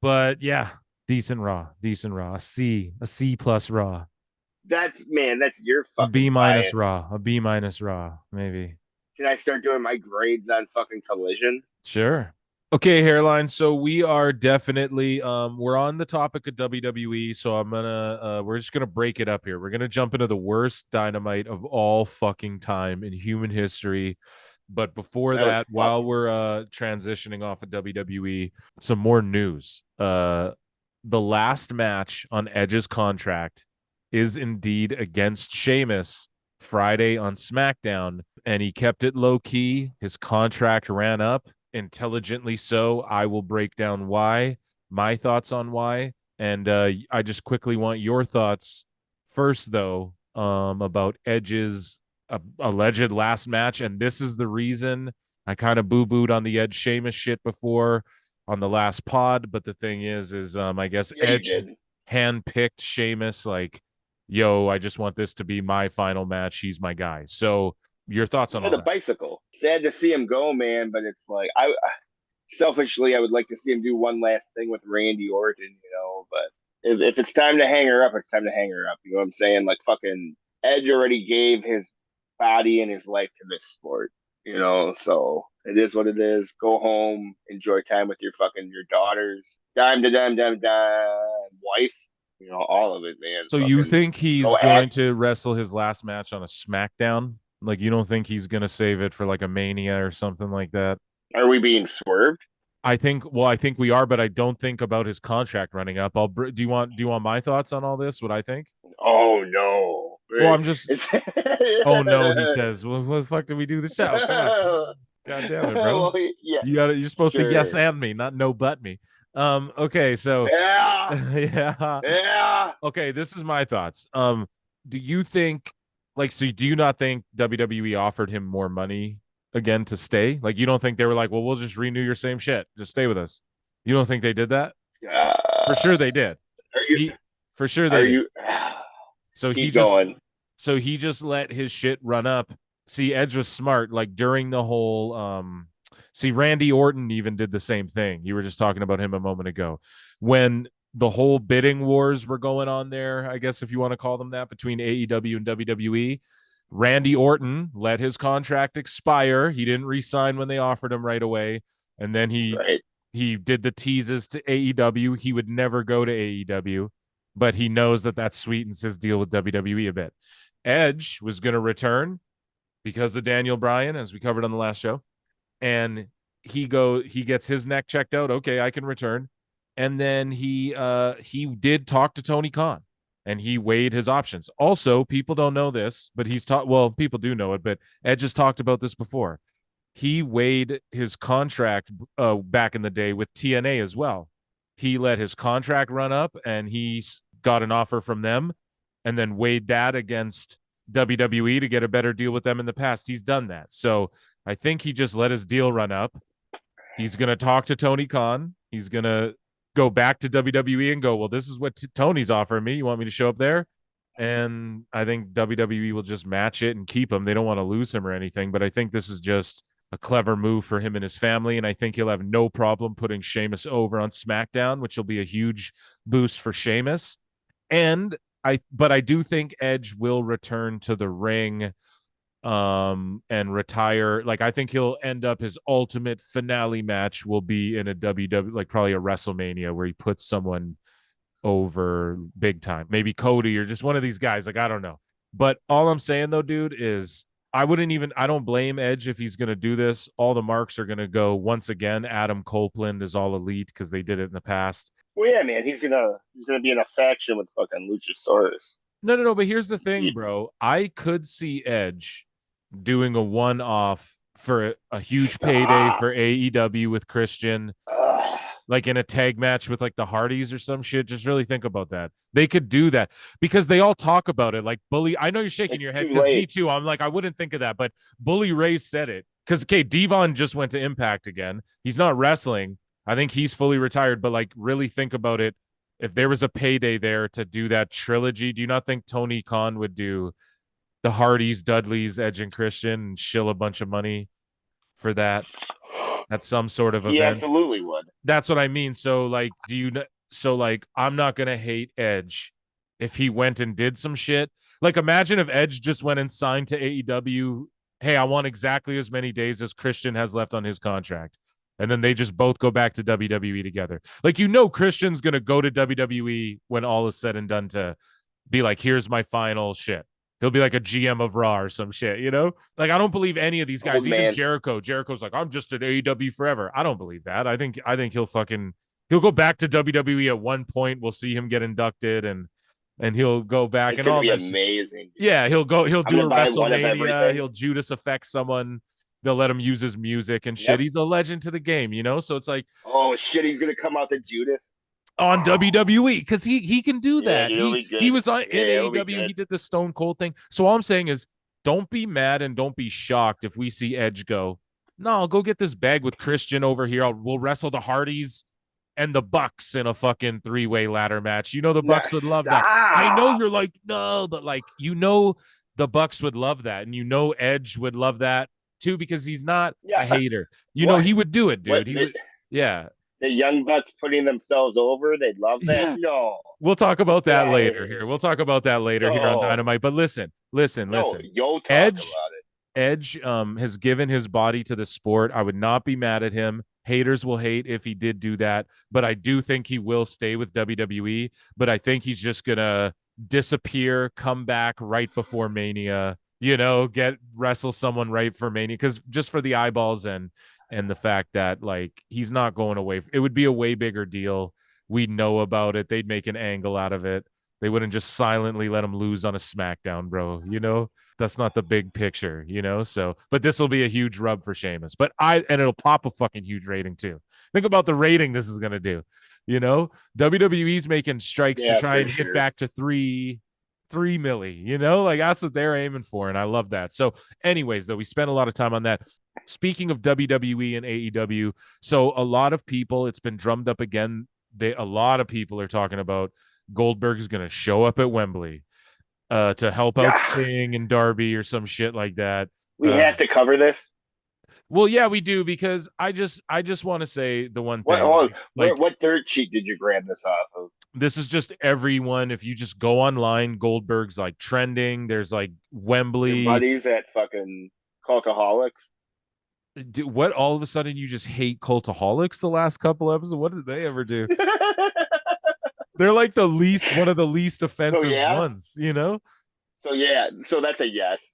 But yeah, decent Raw, a C plus Raw, That's your a fucking bias. B minus Raw, maybe. Can I start doing my grades on fucking Collision? Sure. Okay, hairline. So we are definitely we're on the topic of WWE. So we're just gonna break it up here. We're gonna jump into the worst dynamite of all fucking time in human history. But before That was that, while fucking. we're transitioning off of WWE, some more news. The last match on Edge's contract is indeed against Sheamus Friday on SmackDown, and he kept it low key. His contract ran up intelligently so. I will break down why, my thoughts on why, and I just quickly want your thoughts first, though, about Edge's alleged last match, and this is the reason I kind of boo-booed on the Edge Sheamus shit before on the last pod, but the thing is I guess Yeah, you Edge did. handpicked Sheamus like, yo, I just want this to be my final match. He's my guy. So your thoughts on Yeah, all the that? bicycle. Sad to see him go, man. But it's like I selfishly, I would like to see him do one last thing with Randy Orton. But if it's time to hang her up, it's time to hang her up. You know what I'm saying? Like fucking Edge already gave his body and his life to this sport. So it is what it is. Go home, enjoy time with your daughters, dime to dime, dime, dime, wife. All of it, man. So you Fucking think he's go at going to wrestle his last match on a SmackDown? Like, you don't think he's gonna save it for like a Mania or something like that? Are we being swerved? I think we are, but I don't think about his contract running up. Do you want my thoughts on all this? What I think? Oh no. Well, I'm just. Oh no, he says. Well, what the fuck did we do the show? Come on, God damn it, bro. Well, yeah, You're supposed to yes sure. and me, not no but me. Okay, so Yeah, yeah. yeah. Okay, this is my thoughts. Do you think, like, so do you not think WWE offered him more money again to stay? Like, you don't think they were like, well, we'll just renew your same shit, just stay with us? You don't think they did that? For sure they did. Are you? He for sure they Are did. you? So he Keep just going. so he just let his shit run up. See, Edge was smart. Like during the whole see, Randy Orton even did the same thing. You were just talking about him a moment ago. When the whole bidding wars were going on there, I guess if you want to call them that, between AEW and WWE, Randy Orton let his contract expire. He didn't re-sign when they offered him right away. And then Right. he did the teases to AEW. He would never go to AEW, but he knows that that sweetens his deal with WWE a bit. Edge was going to return because of Daniel Bryan, as we covered on the last show, and he gets his neck checked out. Okay, I can return, and then he did talk to Tony Khan, and he weighed his options. Also, people don't know this, but he's taught. Well, people do know it, but Edge has talked about this before. He weighed his contract back in the day with TNA as well. He let his contract run up, and he's got an offer from them, and then weighed that against WWE to get a better deal with them in the past. He's done that. So I think he just let his deal run up. He's going to talk to Tony Khan. He's going to go back to WWE and go, well, this is what Tony's offering me. You want me to show up there? And I think WWE will just match it and keep him. They don't want to lose him or anything, but I think this is just a clever move for him and his family. And I think he'll have no problem putting Sheamus over on SmackDown, which will be a huge boost for Sheamus. But I do think Edge will return to the ring and retire. Like, I think he'll end up, his ultimate finale match will be in a WWE, like probably a WrestleMania, where he puts someone over big time, maybe Cody or just one of these guys. Like, I don't know, but all I'm saying though, dude, is I don't blame Edge if he's going to do this. All the marks are going to go once again. Adam Copeland is All Elite because they did it in the past. Well, yeah, man. He's gonna be in a faction with fucking Luchasaurus. No. But here's the thing, bro. I could see Edge doing a one-off for a huge payday for AEW with Christian, like in a tag match with like the Hardys or some shit. Just really think about that. They could do that because they all talk about it. Like Bully, I know you're shaking your head because me too. I'm like, I wouldn't think of that, but Bully Ray said it because okay, Devon just went to Impact again. He's not wrestling. I think he's fully retired, but like really think about it. If there was a payday there to do that trilogy, do you not think Tony Khan would do the Hardys, Dudleys, Edge, and Christian and shill a bunch of money for that at some sort of He event? absolutely would. That's what I mean. So like, I'm not gonna hate Edge if he went and did some shit. Like, imagine if Edge just went and signed to AEW. Hey, I want exactly as many days as Christian has left on his contract. And then they just both go back to WWE together. Like, Christian's gonna go to WWE when all is said and done to be like, here's my final shit. He'll be like a GM of Raw or some shit, you know? Like, I don't believe any of these guys, Old even man. Jericho. Jericho's like, I'm just at AEW forever. I don't believe that. I think he'll go back to WWE at one point. We'll see him get inducted and he'll go back It's and gonna all be that. amazing. Yeah, he'll do a buy one of WrestleMania. everything. He'll Judas affect someone. They'll let him use his music and shit. Yep. He's a legend to the game, you know? So it's like, oh shit, he's gonna come out to Judas on WWE because he can do that. It'll be good. He was in it'll be AEW. good. He did the Stone Cold thing. So all I'm saying is, don't be mad and don't be shocked if we see Edge go, no, I'll go get this bag with Christian over here. We'll wrestle the Hardys and the Bucks in a fucking 3-way ladder match. You know the Bucks would love that. I know you're like, no, but like, the Bucks would love that, and Edge would love that too because he's not a hater. He would do it, dude. He would, yeah. The Young Bucks putting themselves over, they'd love that. Yeah. No. We'll talk about that later here. We'll talk about that later here on Dynamite. But listen. Edge has given his body to the sport. I would not be mad at him. Haters will hate if he did do that, but I do think he will stay with WWE. But I think he's just gonna disappear, come back right before Mania, get wrestle someone right for Mania, because just for the eyeballs and the fact that like he's not going away. It would be a way bigger deal. We'd know about it. They'd make an angle out of it. They wouldn't just silently let him lose on a SmackDown, bro. That's not the big picture, So, but this will be a huge rub for Sheamus. And it'll pop a fucking huge rating too. Think about the rating this is gonna do. WWE's making strikes to try and hit back to three milli, like that's what they're aiming for. And I love that. So anyways, though, we spent a lot of time on that. Speaking of WWE and AEW, so a lot of people, it's been drummed up again. A lot of people are talking about Goldberg is going to show up at Wembley to help out Sting and Darby or some shit like that. We have to cover this. Well, yeah, we do, because I just want to say the one thing. What dirt sheet did you grab this off of? This is just everyone. If you just go online, Goldberg's like trending. There's like Wembley. Your buddies at fucking Cultaholics. What, all of a sudden you just hate Cultaholics the last couple episodes? What did they ever do? They're like one of the least offensive ones, So that's a yes.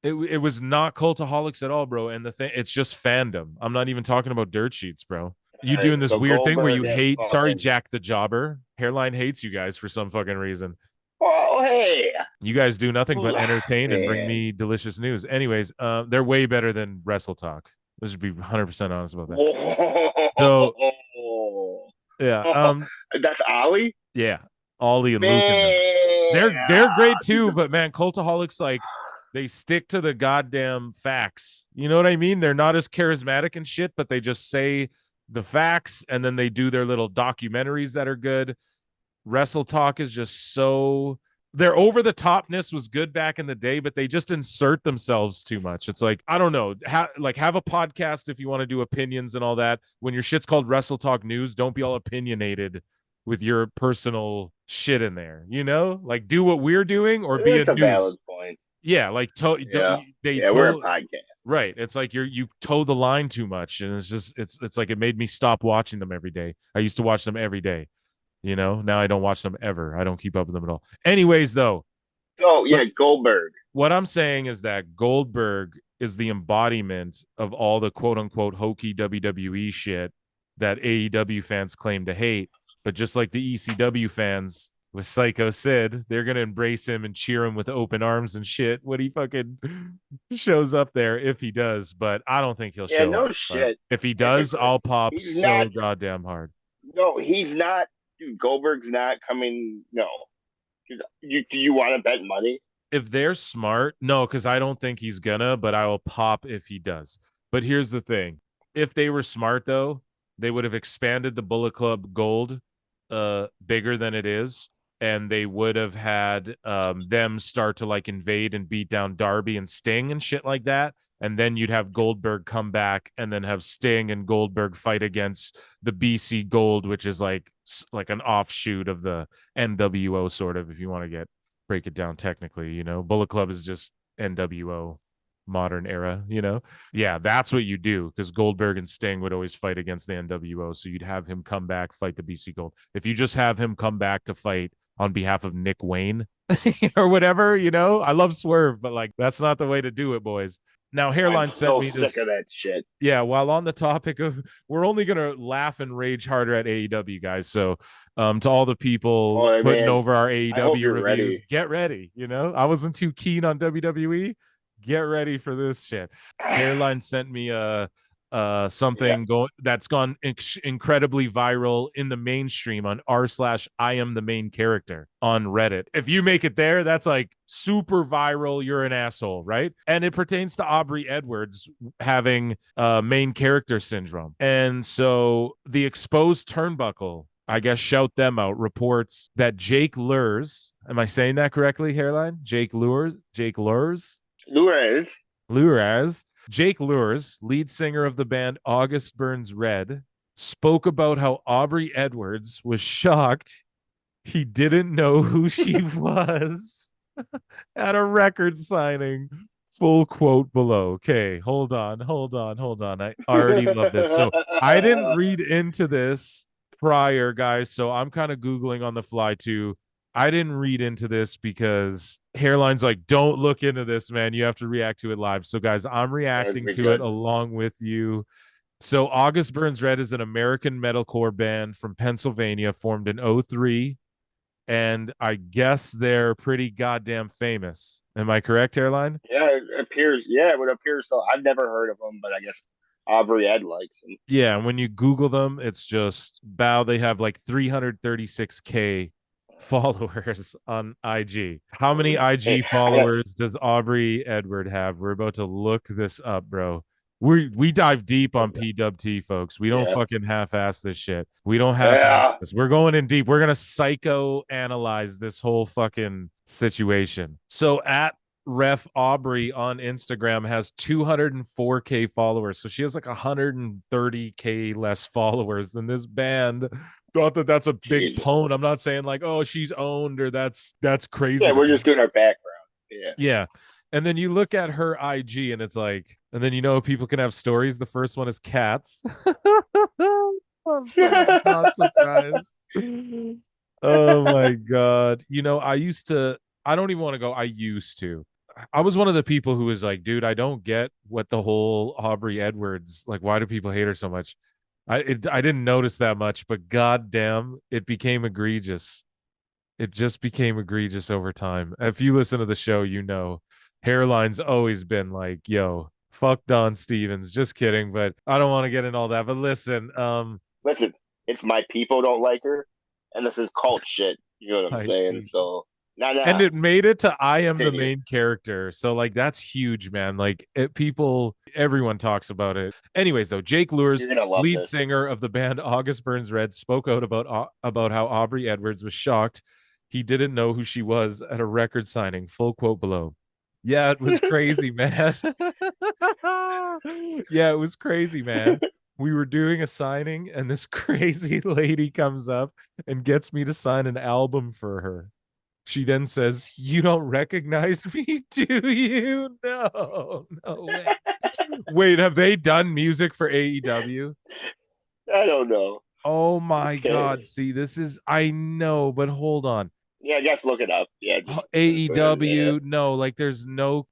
It was not Cultaholics at all, bro. And the thing, it's just fandom. I'm not even talking about dirt sheets, bro. You doing this weird thing where you hate, sorry, Jack the Jobber. Hairline hates you guys for some fucking reason. Oh, hey. You guys do nothing but entertain and bring me delicious news. Anyways, they're way better than Wrestle Talk. Let's just be 100% honest about that. So, yeah. That's Ollie? Yeah. Ollie and Luke. They're great too, but man, Cultaholics, like, they stick to the goddamn facts. You know what I mean? They're not as charismatic and shit, but they just say the facts, and then they do their little documentaries that are good. Wrestle Talk is just so, their over the topness was good back in the day, but they just insert themselves too much. It's like, I don't know, have a podcast if you want to do opinions and all that. When your shit's called Wrestle Talk News, don't be all opinionated with your personal shit in there. Like, do what we're doing, or be a news. Valid point. Yeah, like we're a podcast, right? It's like you toe the line too much, and it's just it's like it made me stop watching them every day. I used to watch them every day, Now I don't watch them ever. I don't keep up with them at all. Anyways, though. Oh yeah, Goldberg. What I'm saying is that Goldberg is the embodiment of all the quote unquote hokey WWE shit that AEW fans claim to hate, but just like the ECW fans with Psycho Sid, they're gonna embrace him and cheer him with open arms and shit when he fucking shows up there, if he does. But I don't think he'll show up. No shit. If he does, I'll pop goddamn hard. No, he's not. Dude, Goldberg's not coming. No. Do you want to bet money? If they're smart, no, because I don't think he's gonna, but I will pop if he does. But here's the thing. If they were smart, though, they would have expanded the Bullet Club Gold bigger than it is. And they would have had them start to like invade and beat down Darby and Sting and shit like that. And then you'd have Goldberg come back and then have Sting and Goldberg fight against the BC Gold, which is like an offshoot of the NWO, sort of, if you want to break it down technically. Bullet Club is just NWO modern era, Yeah, that's what you do, because Goldberg and Sting would always fight against the NWO. So you'd have him come back, fight the BC Gold. If you just have him come back to fight on behalf of Nick Wayne or whatever, I love Swerve, but like, that's not the way to do it, boys. Now, Hairline sent me this. Sick of that shit. Yeah, while on the topic of, we're only gonna laugh and rage harder at AEW, guys. So, to all the people putting over our AEW reviews, get ready. I wasn't too keen on WWE. Get ready for this shit. Hairline sent me something that's gone incredibly viral in the mainstream on r/I am the main character on Reddit. If you make it there, that's like super viral. You're an asshole, right? And it pertains to Aubrey Edwards having main character syndrome. And so the Exposed Turnbuckle, I guess, shout them out, reports that Jake Lures, am I saying that correctly, Hairline? Jake Lures? Jake Lures, lead singer of the band August Burns Red, spoke about how Aubrey Edwards was shocked he didn't know who she was at a record signing. Full quote below. Okay, hold on. I already love this. So I didn't read into this prior, guys, so I'm kind of Googling on the fly too. I didn't read into this because Hairline's like, don't look into this, man. You have to react to it live. So, guys, I'm That's reacting be to it good. along with you. So, August Burns Red is an American metalcore band from Pennsylvania, formed in '03, and I guess they're pretty goddamn famous. Am I correct, Hairline? Yeah, it appears. Yeah, it would appear so. I've never heard of them, but I guess Aubrey Ed likes them. Yeah, and when you Google them, it's just bow. They have like 336K followers on IG. How many Hey, IG followers does Aubrey Edward have? We're about to look this up, bro. We dive deep on PWT, folks. We don't yeah, fucking half-ass this shit. We don't half-ass yeah. this. We're going in deep. We're gonna psycho-analyze this whole fucking situation. So at Ref Aubrey on Instagram has 204K followers. So she has like 130K less followers than this band. Not that that's a big Jesus. pwn. I'm not saying like, oh, she's owned or that's Yeah, crazy to we're me. just doing our background. Yeah. Yeah. And then you look at her IG and it's like, and then people can have stories. The first one is cats. I'm so not surprised. Oh my God. I don't even want to go. I was one of the people who was like, dude, I don't get what the whole Aubrey Edwards, like, why do people hate her so much? I didn't notice that much, but goddamn, it became egregious. It just became egregious over time. If you listen to the show, Hairline's always been like, yo, fuck Don Stevens. Just kidding, but I don't want to get into all that. But listen, Listen, it's my people don't like her, and this is cult shit. You know what I'm I saying? So, and nah. it made it to I am the Continue. main character. So like that's huge, man. Like everyone talks about it. Anyways, though, Jake Lures, You're gonna love lead this. singer of the band August Burns Red, spoke out about how Aubrey Edwards was shocked he didn't know who she was at a record signing. Full quote below. Yeah, it was crazy, man. Yeah, it was crazy, man. We were doing a signing, and this crazy lady comes up and gets me to sign an album for her. She then says, "You don't recognize me, do you?" No, no way. Wait, have they done music for AEW? I don't know. Oh my Okay. God. See, I know, but hold on. Yeah, just look it up. Yeah, just yeah. AEW, no, like there's no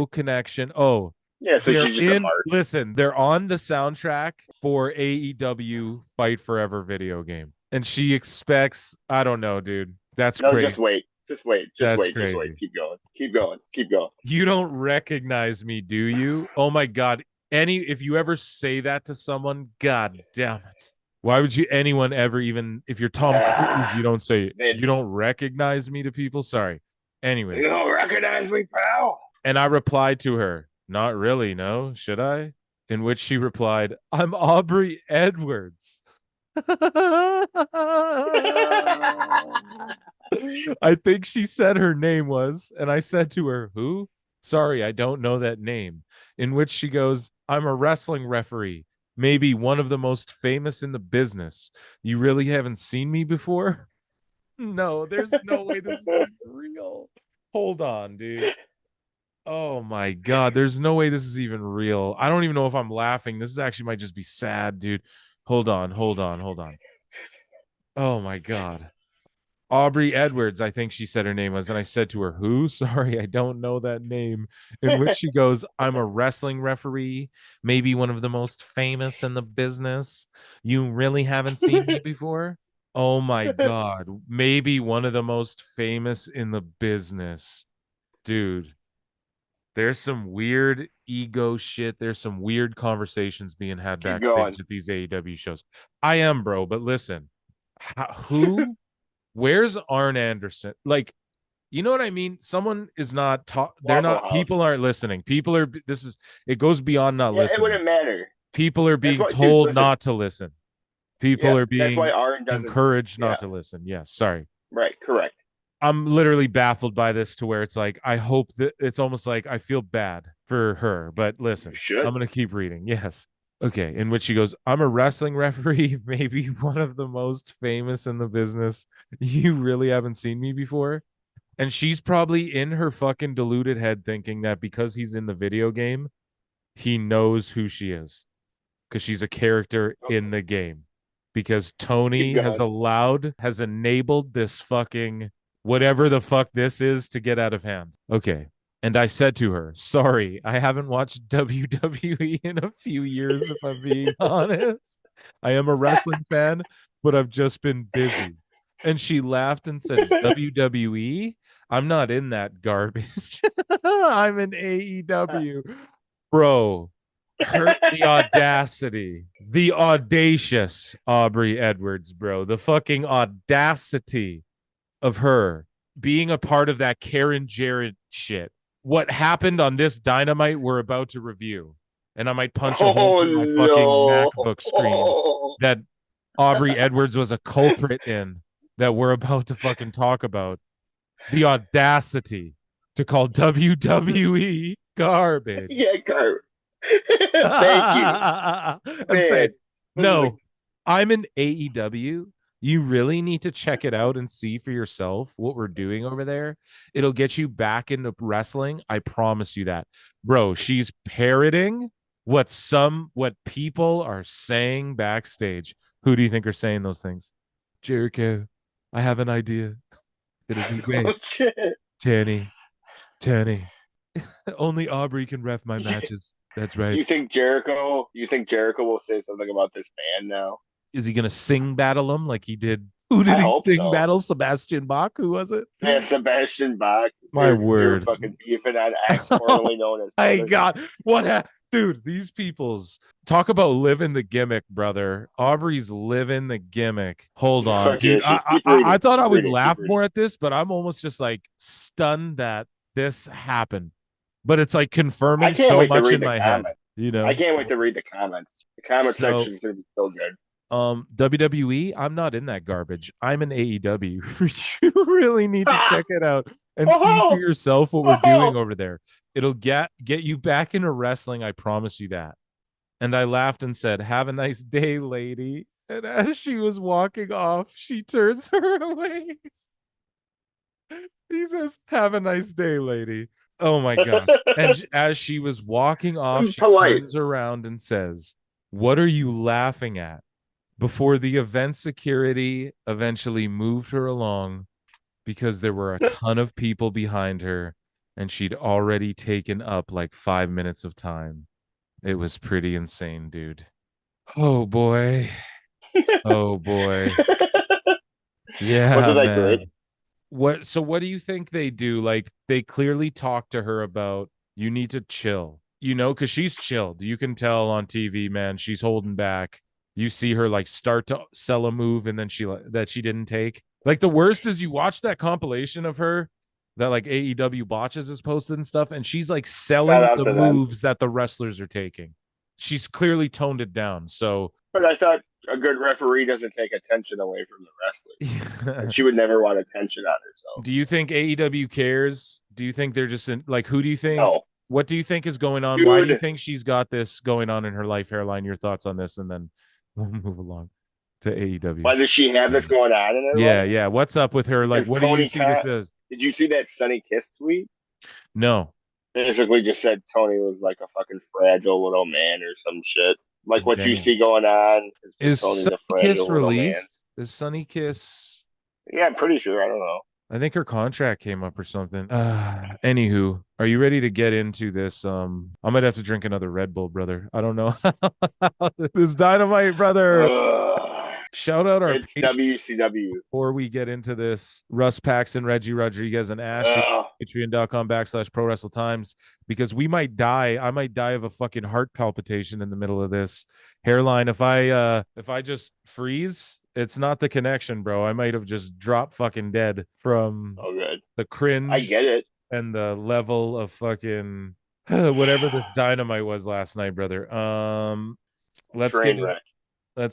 connection. Oh, Yeah, so she's just a mark. they're on the soundtrack for AEW Fight Forever video game. And she expects, I don't know, dude. That's No, crazy. just wait. Just wait. Just That's wait. Just wait. crazy. Keep going. Keep going. Keep going. You don't recognize me, do you? Oh my God. If you ever say that to someone, God damn it. Why would anyone ever, even if you're Tom Cruise, you don't say, you Vince, don't recognize me to people? Sorry. you Anyways. don't recognize me, pal. And I replied to her, not really, no, should I? In which she replied, I'm Aubrey Edwards. I think she said her name was, and I said to her, who? Sorry, I don't know that name. In which she goes, I'm a wrestling referee, maybe one of the most famous in the business. You really haven't seen me before? No, there's no way this is real. Hold on, dude. Oh my God, there's no way this is even real. I don't even know if I'm laughing. This is actually might just be sad, dude. Hold on, hold on, hold on. Oh my God. Aubrey Edwards, I think she said her name was. And I said to her, who? Sorry, I don't know that name. In which she goes, I'm a wrestling referee, maybe one of the most famous in the business. You really haven't seen me before? Oh my God. Maybe one of the most famous in the business. Dude, there's some weird ego shit. There's some weird conversations being had Keep going. backstage at these AEW shows. I am, bro, but listen, who where's Arn Anderson? Like, you know what I mean? Someone is not they're Waffle not House. people aren't listening. It goes beyond not Yeah, it listening. wouldn't matter. People are That's being why, dude. told Listen. not to listen. People Yeah, are that's why being Arn doesn't. encouraged Yeah, not to listen. Yes, sorry. right. Correct. I'm literally baffled by this to where it's like, I hope that it's almost like I feel bad for her. But You listen, I'm should. going to keep reading. Yes. Okay. In which she goes, I'm a wrestling referee, maybe one of the most famous in the business. You really haven't seen me before. And she's probably in her fucking deluded head thinking that because he's in the video game, he knows who she is because she's a character in the game. because Tony has enabled this fucking whatever the fuck this is to get out of hand. Okay. And I said to her, sorry, I haven't watched WWE in a few years, if I'm being honest. I am a wrestling fan, but I've just been busy. And she laughed and said, WWE? I'm not in that garbage. I'm in AEW. Bro, the audacity, the audacious Aubrey Edwards, bro. The fucking audacity of her being a part of that Karen Jarrett shit. What happened on this Dynamite we're about to review. And I might punch a hole through my fucking MacBook screen that Aubrey Edwards was a culprit in that we're about to fucking talk about. The audacity to call WWE garbage. Yeah, garbage. Thank you. And say, no, I'm in AEW. You really need to check it out and see for yourself what we're doing over there. It'll get you back into wrestling. I promise you that. Bro, she's parroting what people are saying backstage. Who do you think are saying those things? Jericho, I have an idea. It'll be great. Oh, shit. Tanny. Only Aubrey can ref my matches. That's right. You think Jericho will say something about this band now? Is he gonna sing battle him like he did? Who did he sing battle? Sebastian Bach? Who was it? Yeah, Sebastian Bach. My word. You're fucking beefing on X, formerly known as. My God, dude? These people's talk about living the gimmick, brother. Aubrey's living the gimmick. Hold on, dude. I thought I would laugh more at this, but I'm almost just like stunned that this happened. But it's like confirming so much in my head. You know, I can't wait to read the comments. The comment section is gonna be so good. WWE, I'm not in that garbage. I'm in AEW. You really need to check it out and see for yourself what we're doing over there. It'll get you back into wrestling. I promise you that. And I laughed and said, have a nice day, lady. And as she was walking off, she turns her away. He says, have a nice day, lady. Oh my gosh. And as she was walking off, she turns around and says, what are you laughing at? Before the event security eventually moved her along because there were a ton of people behind her and she'd already taken up like 5 minutes of time. It was pretty insane, dude. Oh boy. Oh boy. Yeah. Wasn't that great? What do you think they do? Like, they clearly talk to her about, you need to chill, you know, because she's chilled. You can tell on TV, man, she's holding back. You see her like start to sell a move and then she didn't take. Like, the worst is you watch that compilation of her that like AEW botches is posted and stuff, and she's like selling the moves that the wrestlers are taking. She's clearly toned it down. So, but I thought a good referee doesn't take attention away from the wrestler. And she would never want attention on herself. Do you think AEW cares? Do you think they're just like, who do you think? No. What do you think is going on? Dude. Why do you think she's got this going on in her life, Hairline? Your thoughts on this, and then we'll move along to AEW. Why does she have this going on in her life? Yeah. What's up with her? Like, what do you see this as? Did you see that Sunny Kiss tweet? No. Basically just said Tony was like a fucking fragile little man or some shit. Like what you see going on is Sunny Kiss released? Is Sunny Kiss? Yeah, I'm pretty sure. I don't know. I think her contract came up or something. Anywho, are you ready to get into this? I might have to drink another Red Bull, brother. I don't know. This Dynamite, brother. Shout out our WCW. Before we get into this, Russ Paxton, Reggie Rodriguez, and Ashley, patreon.com/Pro Wrestle Times, because we might die. I might die of a fucking heart palpitation in the middle of this. Hairline, if I just freeze, it's not the connection, bro. I might have just dropped fucking dead from the cringe. I get it. And the level of fucking whatever this Dynamite was last night, brother. Let's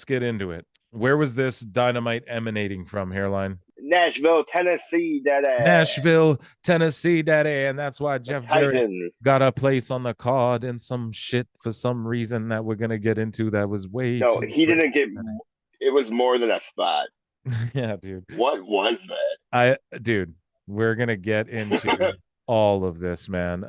get into it. Where was this Dynamite emanating from, Hairline? Nashville, Tennessee, daddy. Nashville, Tennessee, daddy. And that's why Jeff Jarrett got a place on the card and some shit for some reason that we're going to get into that was way too he didn't get – it was more than a spot. Yeah, dude. What was that? Dude, we're going to get into all of this, man.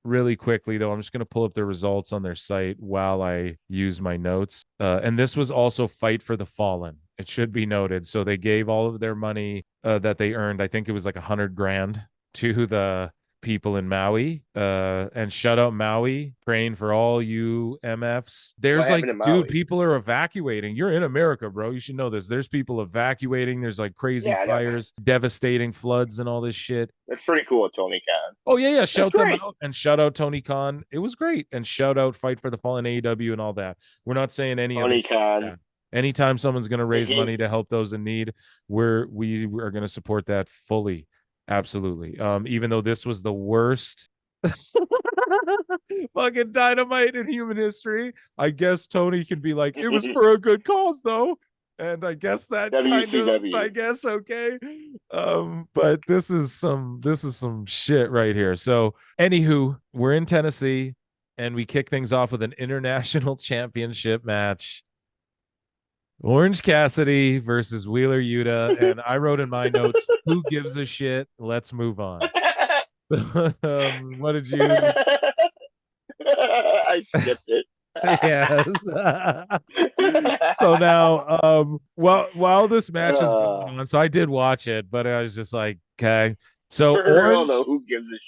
really quickly, though. I'm just going to pull up the results on their site while I use my notes. And this was also Fight for the Fallen. It should be noted. So they gave all of their money that they earned. I think it was like $100,000 to the people in Maui. And shout out Maui, praying for all you MFs. There's like, dude, people are evacuating. You're in America, bro. You should know this. There's people evacuating. There's like crazy fires, devastating floods, and all this shit. That's pretty cool, Tony Khan. Oh yeah. Shout them out, and shout out Tony Khan. It was great. And shout out Fight for the Fallen, AEW, and all that. We're not saying any Tony Khan. Anytime someone's going to raise money to help those in need, we are going to support that fully. Absolutely. Even though this was the worst fucking Dynamite in human history, I guess Tony can be like, it was for a good cause, though. And I guess that WCW. I guess okay. But this is some shit right here. So, anywho, we're in Tennessee, and we kick things off with an international championship match. Orange Cassidy versus Wheeler Yuta, and I wrote in my notes, who gives a shit? Let's move on. What did you? I skipped it. Yes. So now, while this match is going on, so I did watch it, but I was just like, okay. So Orange, who gives a shit?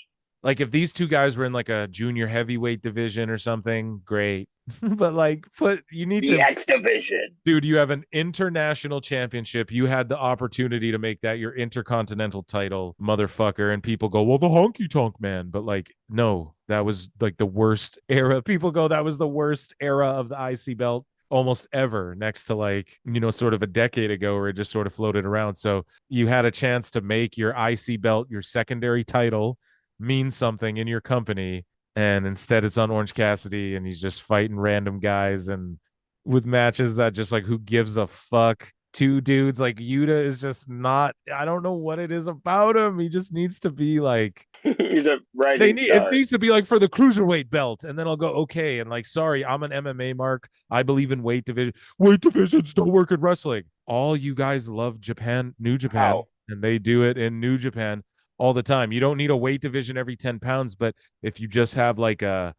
Like, if these two guys were in like a junior heavyweight division or something, great. But like, you need the X division, dude. You have an international championship. You had the opportunity to make that your intercontinental title, motherfucker. And people go, well, the honky tonk man. But like, no, that was like the worst era. People go, that was the worst era of the IC belt almost ever, next to like, sort of a decade ago where it just sort of floated around. So you had a chance to make your IC belt your secondary title mean something in your company, and instead it's on Orange Cassidy, and he's just fighting random guys and with matches that just like, who gives a fuck? Two dudes. Like, Yuta is just not, I don't know what it is about him. He just needs to be like, he's a rising star. It needs to be like for the cruiserweight belt, and then I'll go, okay. And like, sorry, I'm an MMA mark. I believe in weight division. Weight divisions don't work in wrestling. All you guys love Japan, New Japan, and they do it in New Japan all the time. You don't need a weight division every 10 pounds, but if you just have like a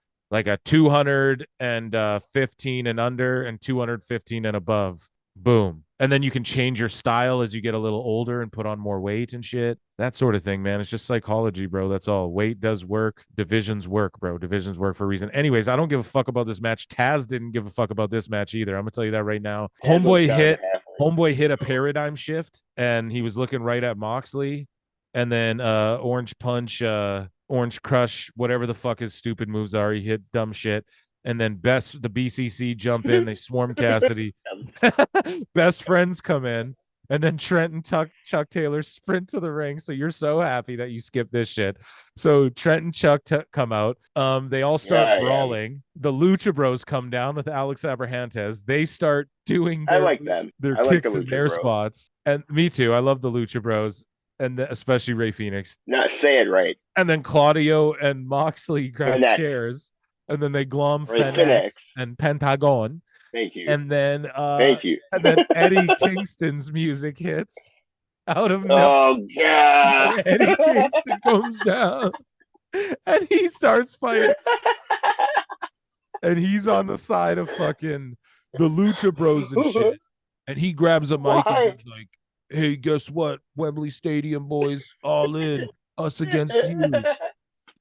215 and under and 215 and above, boom. And then you can change your style as you get a little older and put on more weight and shit. That sort of thing, man. It's just psychology, bro. That's all. Weight does work. Divisions work, bro. Divisions work for a reason. Anyways, I don't give a fuck about this match. Taz didn't give a fuck about this match either. I'm gonna tell you that right now. Homeboy hit a paradigm shift, and he was looking right at Moxley. And then Orange Punch, Orange Crush, whatever the fuck his stupid moves are, he hit dumb shit. And then the BCC jump in, they swarm Cassidy. Best friends come in, and then Trent and Chuck Taylor sprint to the ring. So you're so happy that you skipped this shit. So Trent and Chuck come out. They all start brawling. The Lucha Bros come down with Alex Abrahantes. They start doing their kicks in their spots. And me too. I love the Lucha Bros. And especially Ray Phoenix. Not say it right. And then Claudio and Moxley grab chairs, and then they glom Phoenix and Pentagon. Thank you. And then thank you. And then Eddie Kingston's music hits out of nowhere. Oh god. Eddie Kingston comes down and he starts fighting. And he's on the side of fucking the Lucha Bros and shit. And he grabs a mic and he's like, hey, guess what? Wembley Stadium boys, all in, us against you.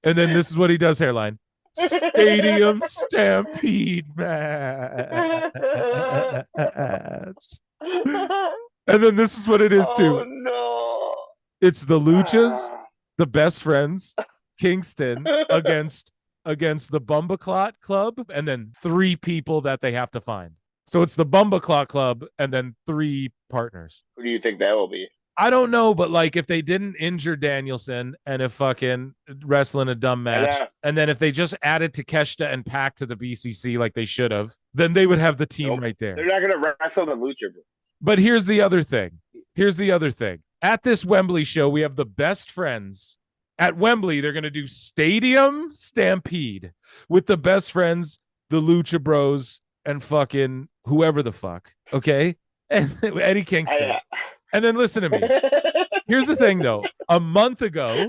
And then this is what he does, hairline. Stadium Stampede match. And then this is what it is, too. Oh, no. It's the Luchas, the Best Friends, Kingston against the Bumbaclot Club, and then 3 people that they have to find. So it's the Bumbaclot Club and then 3 partners. Who do you think that will be? I don't know, but like, if they didn't injure Danielson and if fucking wrestling a dumb match, and then if they just added Takeshita and Pac to the BCC like they should have, then they would have the team right there. They're not going to wrestle the Lucha Bros. But here's the other thing. At this Wembley show, we have the Best Friends. At Wembley, they're going to do Stadium Stampede with the Best Friends, the Lucha Bros, and fucking whoever the fuck, okay? And Eddie Kingston. And then listen to me. Here's the thing, though. A month ago,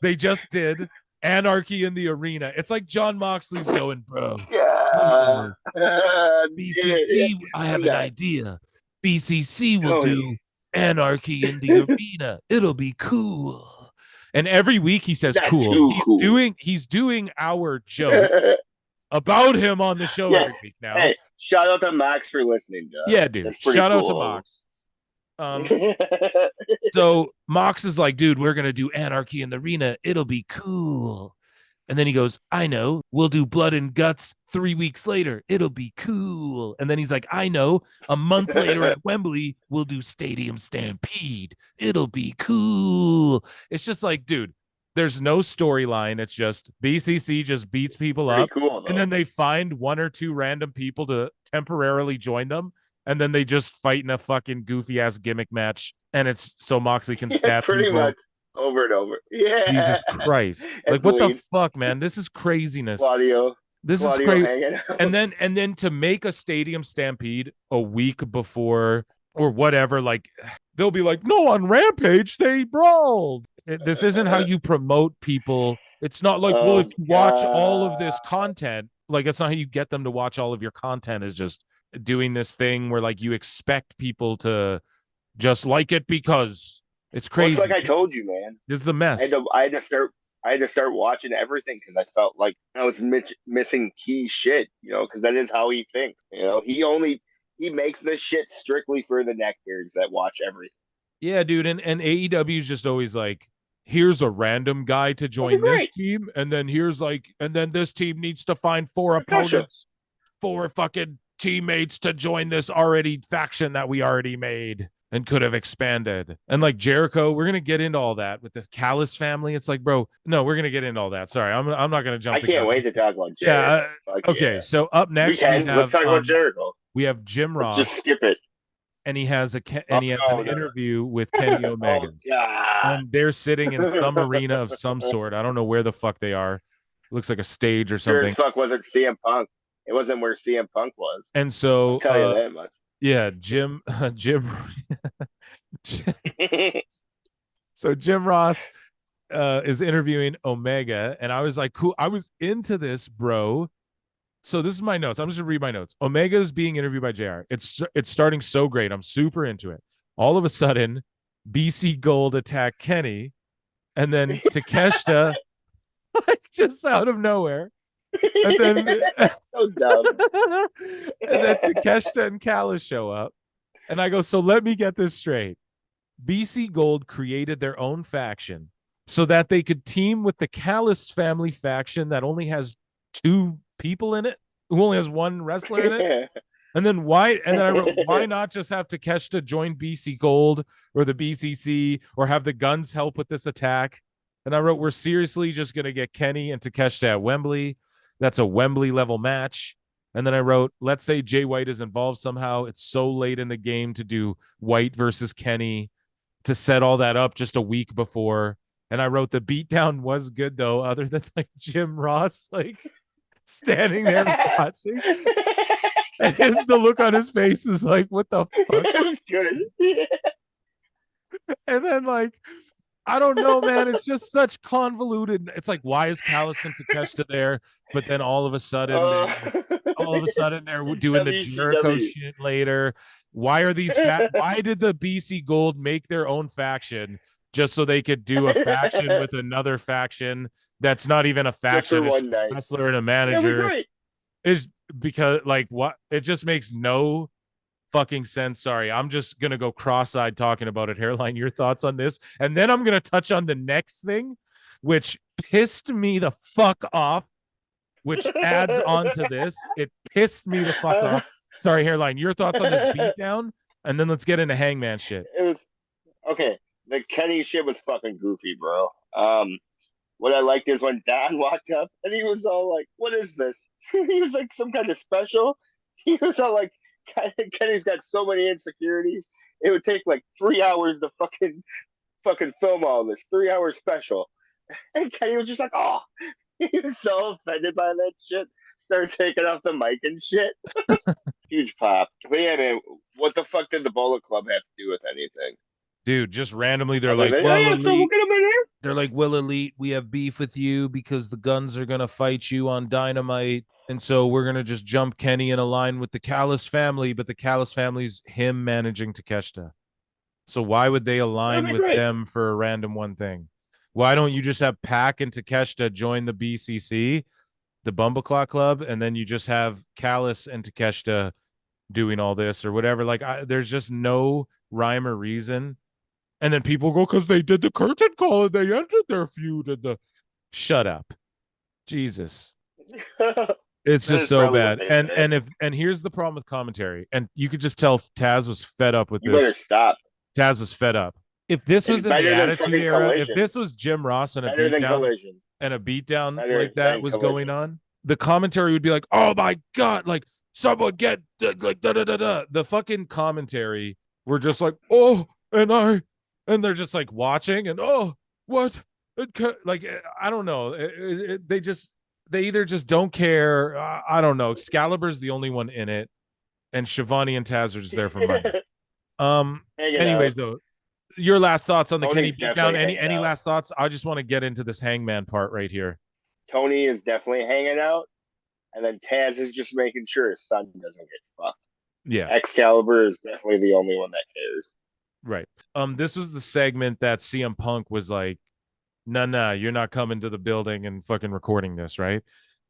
they just did anarchy in the arena. It's like John Moxley's going, bro. Yeah. BCC, I have an idea. BCC will do anarchy in the arena. It'll be cool. And every week he says Not cool. too cool. He's doing our joke about him on the show every week now. Hey, shout out to Max for listening, Doug. Yeah, dude. Shout out to Mox. So Mox is like, dude, we're gonna do anarchy in the arena. It'll be cool. And then he goes, I know, we'll do blood and guts 3 weeks later. It'll be cool. And then he's like, I know, a month later at Wembley, we'll do Stadium Stampede. It'll be cool. It's just like, dude, there's no storyline. It's just BCC just beats people up. Cool, and then they find 1 or 2 random people to temporarily join them. And then they just fight in a fucking goofy ass gimmick match. And it's so Moxley can stab pretty people. Much. Over and over. Yeah. Jesus Christ. Like, what the fuck, man? This is craziness. This is crazy. And then to make a Stadium Stampede a week before or whatever, like, they'll be like, no, on Rampage, they brawled. This isn't how you promote people. It's not like, well, if you watch all of this content, like, it's not how you get them to watch all of your content, is just doing this thing where, like, you expect people to just like it because... It's crazy. Well, it's like I told you, man. This is a mess. I had to start watching everything because I felt like I was missing key shit, because that is how he thinks. He makes this shit strictly for the neckbeards that watch everything. Yeah, dude. And AEW is just always like, here's a random guy to join this team. And then and then this team needs to find 4 opponents, 4 fucking teammates to join this already faction that we already made and could have expanded. And like Jericho, we're gonna get into all that with the Callis family. It's like, bro, no, we're gonna get into all that. Sorry, I'm not gonna jump. I can't wait to talk about Jericho. Okay. So up next, let's talk about Jericho. We have Jim Ross. Just skip it. And he has an interview with Kenny Omega. And they're sitting in some arena of some sort. I don't know where the fuck they are. It looks like a stage or something. Sure as fuck wasn't CM Punk. It wasn't where CM Punk was. And so I'll tell you that much. Yeah, Jim. So Jim Ross is interviewing Omega, and I was like, cool. I was into this, bro. So this is my notes. I'm just gonna read my notes. Omega is being interviewed by JR. It's starting so great. I'm super into it. All of a sudden, BC Gold attacked Kenny, and then Takeshita, like, just out of nowhere. And then, so dumb. And then Takeshita and Callis show up. And I go, so let me get this straight. BC Gold created their own faction so that they could team with the Callis family faction that only has 2 people in it, who only has 1 wrestler in it. And then I wrote, why not just have Takeshita join BC Gold or the BCC or have the Guns help with this attack? And I wrote, we're seriously just going to get Kenny and Takeshita at Wembley. That's a Wembley level match. And then I wrote, let's say Jay White is involved somehow. It's so late in the game to do White versus Kenny, to set all that up just a week before. And I wrote, the beatdown was good though, other than like Jim Ross, like standing there watching. And the look on his face is like, what the fuck? It was good. And then, like, I don't know, man. It's just such convoluted. It's like, why is Callis and Takeshita there? But then all of a sudden, they're doing the Jericho shit later. Why are these? Why did the BC Gold make their own faction just so they could do a faction with another faction that's not even a faction? It's a wrestler and a manager. Is because, like, what? It just makes no fucking sense. Sorry, I'm just gonna go cross-eyed talking about it. Hairline, your thoughts on this, and then I'm gonna touch on the next thing, which pissed me the fuck off, which adds on to this. It pissed me the fuck off. Sorry, Hairline, your thoughts on this beatdown, and then let's get into Hangman shit. It was okay. The Kenny shit was fucking goofy, bro. What I liked is when Don walked up and he was all like, "What is this?" He was like some kind of special. He was all like, Kenny's got so many insecurities. It would take like 3 hours to fucking film all this 3-hour special. And Kenny was just like, oh, he was so offended by that shit. Started taking off the mic and shit. Huge pop. But yeah, man, what the fuck did the Bullet Club have to do with anything? Dude, just randomly, they're Other like, than, well, yeah, so we'll Elite. get him in here. They're like, well, Elite, we have beef with you because the Guns are going to fight you on Dynamite. And so we're going to just jump Kenny in a line with the Callis family, but the Callis family's him managing Takeshita. So why would they align with Great. them for a random one thing? Why don't you just have Pac and Takeshita join the BCC, the Bumbleclaw Club, and then you just have Callis and Takeshita doing all this or whatever? Like, there's just no rhyme or reason. And then people go, because they did the curtain call and they ended their feud. And shut up, Jesus. It's just so bad. And here's the problem with commentary. And you could just tell Taz was fed up with you this. Better stop. Taz was fed up. If this was in the Attitude Era, Collision. if this was Jim Ross and a beatdown like that was going on, the commentary would be like, "Oh my god, like someone get like da da da da." The fucking commentary were just like, "Oh, and they're just like watching and oh, what?" Like I don't know. They either just don't care. I don't know. Excalibur's the only one in it, and Shivani and Taz are just there for money. Anyways, though, your last thoughts on the Kenny beatdown? Any last thoughts? I just want to get into this Hangman part right here. Tony is definitely hanging out, and then Taz is just making sure his son doesn't get fucked. Yeah, Excalibur is definitely the only one that cares. Right. This was the segment that CM Punk was like, nah, you're not coming to the building and fucking recording this, right?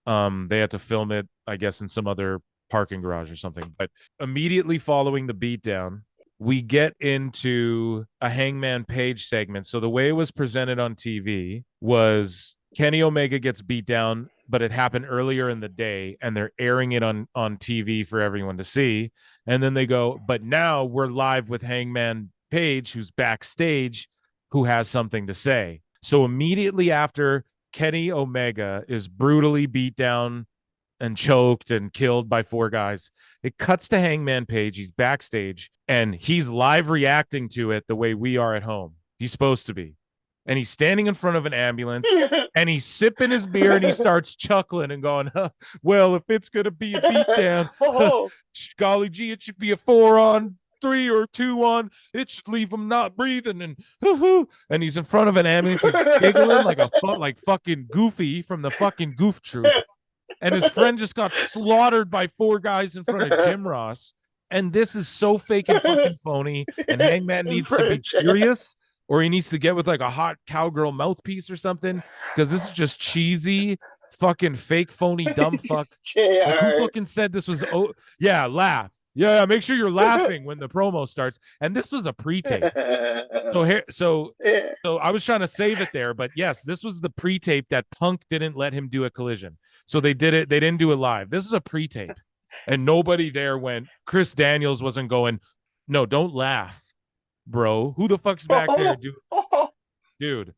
They had to film it, I guess, in some other parking garage or something. But immediately following the beatdown, we get into a Hangman Page segment. So the way it was presented on TV was Kenny Omega gets beat down, but it happened earlier in the day, and they're airing it on TV for everyone to see. And then they go, but now we're live with Hangman Page, who's backstage, who has something to say. So immediately after Kenny Omega is brutally beat down and choked and killed by four guys, it cuts to Hangman Page. He's backstage and he's live reacting to it the way we are at home. He's supposed to be. And he's standing in front of an ambulance and he's sipping his beer and he starts chuckling and going, well, if it's going to be a beatdown, golly gee, it should be a 4-on-3 or a 2-on. It should leave him not breathing. And he's in front of an ambulance, he's giggling like fucking Goofy from the fucking Goof Troop. And his friend just got slaughtered by four guys in front of Jim Ross. And this is so fake and fucking phony. And Hangman needs to be serious, or he needs to get with like a hot cowgirl mouthpiece or something, because this is just cheesy, fucking fake, phony, dumb fuck. Like, who fucking said this was? Oh, yeah, laugh. Yeah, make sure you're laughing when the promo starts. And this was a pre-tape. So I was trying to save it there, but yes, this was the pre-tape that Punk didn't let him do a collision. So they did it. They didn't do it live. This is a pre-tape, and nobody there went. Chris Daniels wasn't going, no, don't laugh, bro. Who the fuck's back there, dude?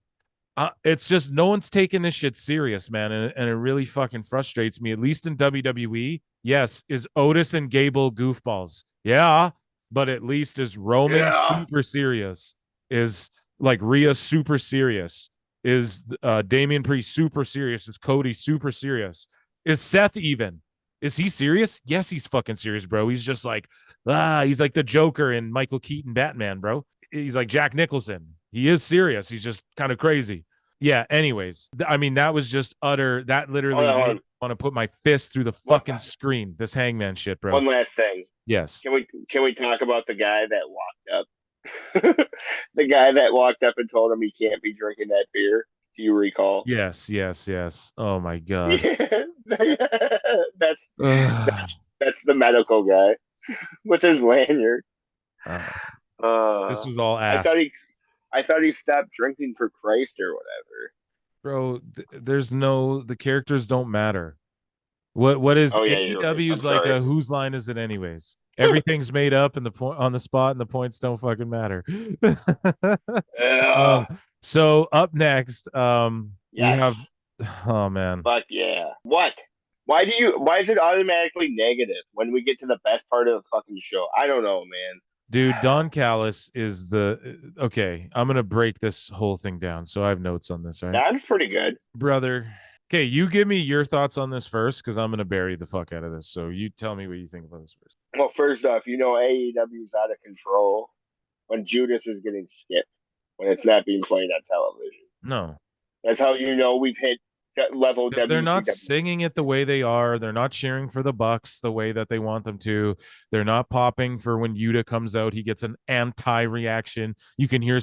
It's just no one's taking this shit serious, man, and it really fucking frustrates me. At least in WWE, yes, is Otis and Gable goofballs, yeah, but at least is Roman super serious? Is like Rhea super serious? Is Damian Priest super serious? Is Cody super serious? Is Seth even? Is he serious? Yes, he's fucking serious, bro. He's just like, he's like the Joker in Michael Keaton Batman, bro. He's like Jack Nicholson. He is serious. He's just kind of crazy. Yeah, anyways. I mean, that was just utter, that literally made me want to put my fist through the fucking screen. This Hangman shit, bro. One last thing. Yes. Can we talk about the guy that walked up? The guy that walked up and told him he can't be drinking that beer. Do you recall? Yes. Oh my god. That's the medical guy with his lanyard. This was all ass. I thought he stopped drinking for Christ or whatever. Bro, the characters don't matter. What is AEW's like a whose line is it anyways? Everything's made up and on the spot and the points don't fucking matter. So up next, we have, oh man. Fuck yeah. What? Why is it automatically negative when we get to the best part of the fucking show? I don't know, man. Dude, Don Callis is okay, I'm gonna break this whole thing down. So I have notes on this, right? That's pretty good. Brother. Okay, you give me your thoughts on this first, because I'm gonna bury the fuck out of this. So you tell me what you think about this first. Well, first off, AEW's out of control. when Judas is getting skipped, when it's not being played on television. No. That's how you know we've hit level Because they're not WCW. singing it the way they are. They're not cheering for the Bucks the way that they want them to. They're not popping for when Yuta comes out. He gets an anti-reaction. You can hear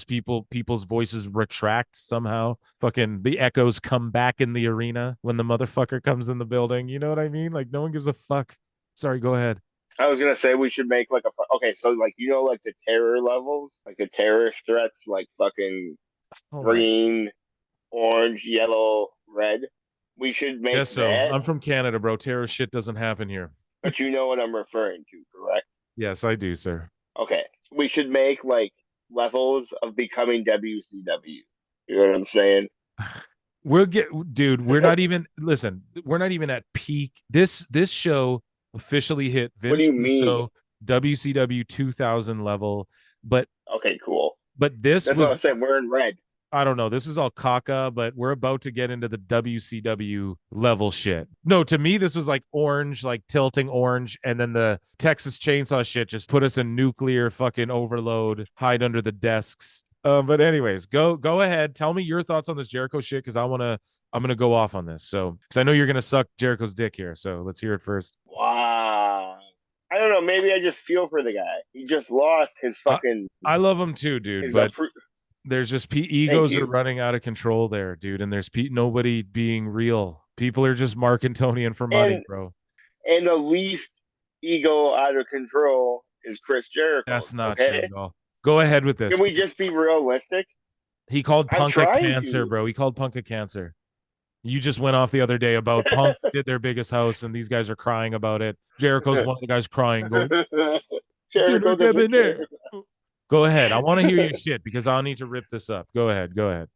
people's voices retract somehow. Fucking the echoes come back in the arena when the motherfucker comes in the building. You know what I mean? Like no one gives a fuck. Sorry, go ahead. I was gonna say we should make like okay, so like like the terror levels, like the terrorist threats, like fucking green, orange, yellow, red. We should make Yes, so that. I'm from Canada, bro. Terrorist shit doesn't happen here. But you know what I'm referring to, correct? Yes, I do, sir. Okay. We should make like levels of becoming WCW. You know what I'm saying? Dude, we're not even at peak. This show officially hit What do Vince you mean? Russo WCW 2000 level, but okay, cool. This That's was what I'm saying. We're in red. I don't know. This is all caca, but we're about to get into the WCW level shit. No, to me, this was like orange, like tilting orange. And then the Texas Chainsaw shit just put us in nuclear fucking overload, hide under the desks. But anyways, go ahead. Tell me your thoughts on this Jericho shit because I'm gonna go off on this. So because I know you're gonna suck Jericho's dick here. So let's hear it first. Wow. I don't know. Maybe I just feel for the guy. He just lost his fucking. I love him too, dude. But there's just egos are running out of control there, dude. And there's nobody being real. People are just marking Tony in for money, bro. And the least ego out of control is Chris Jericho. That's not true at all. Go ahead with this. Can we just be realistic? He called Punk a cancer, bro. He called Punk a cancer. You just went off the other day about Punk did their biggest house, and these guys are crying about it. Jericho's one of the guys crying. Jericho doesn't care. Go ahead. I want to hear your shit because I'll need to rip this up. Go ahead.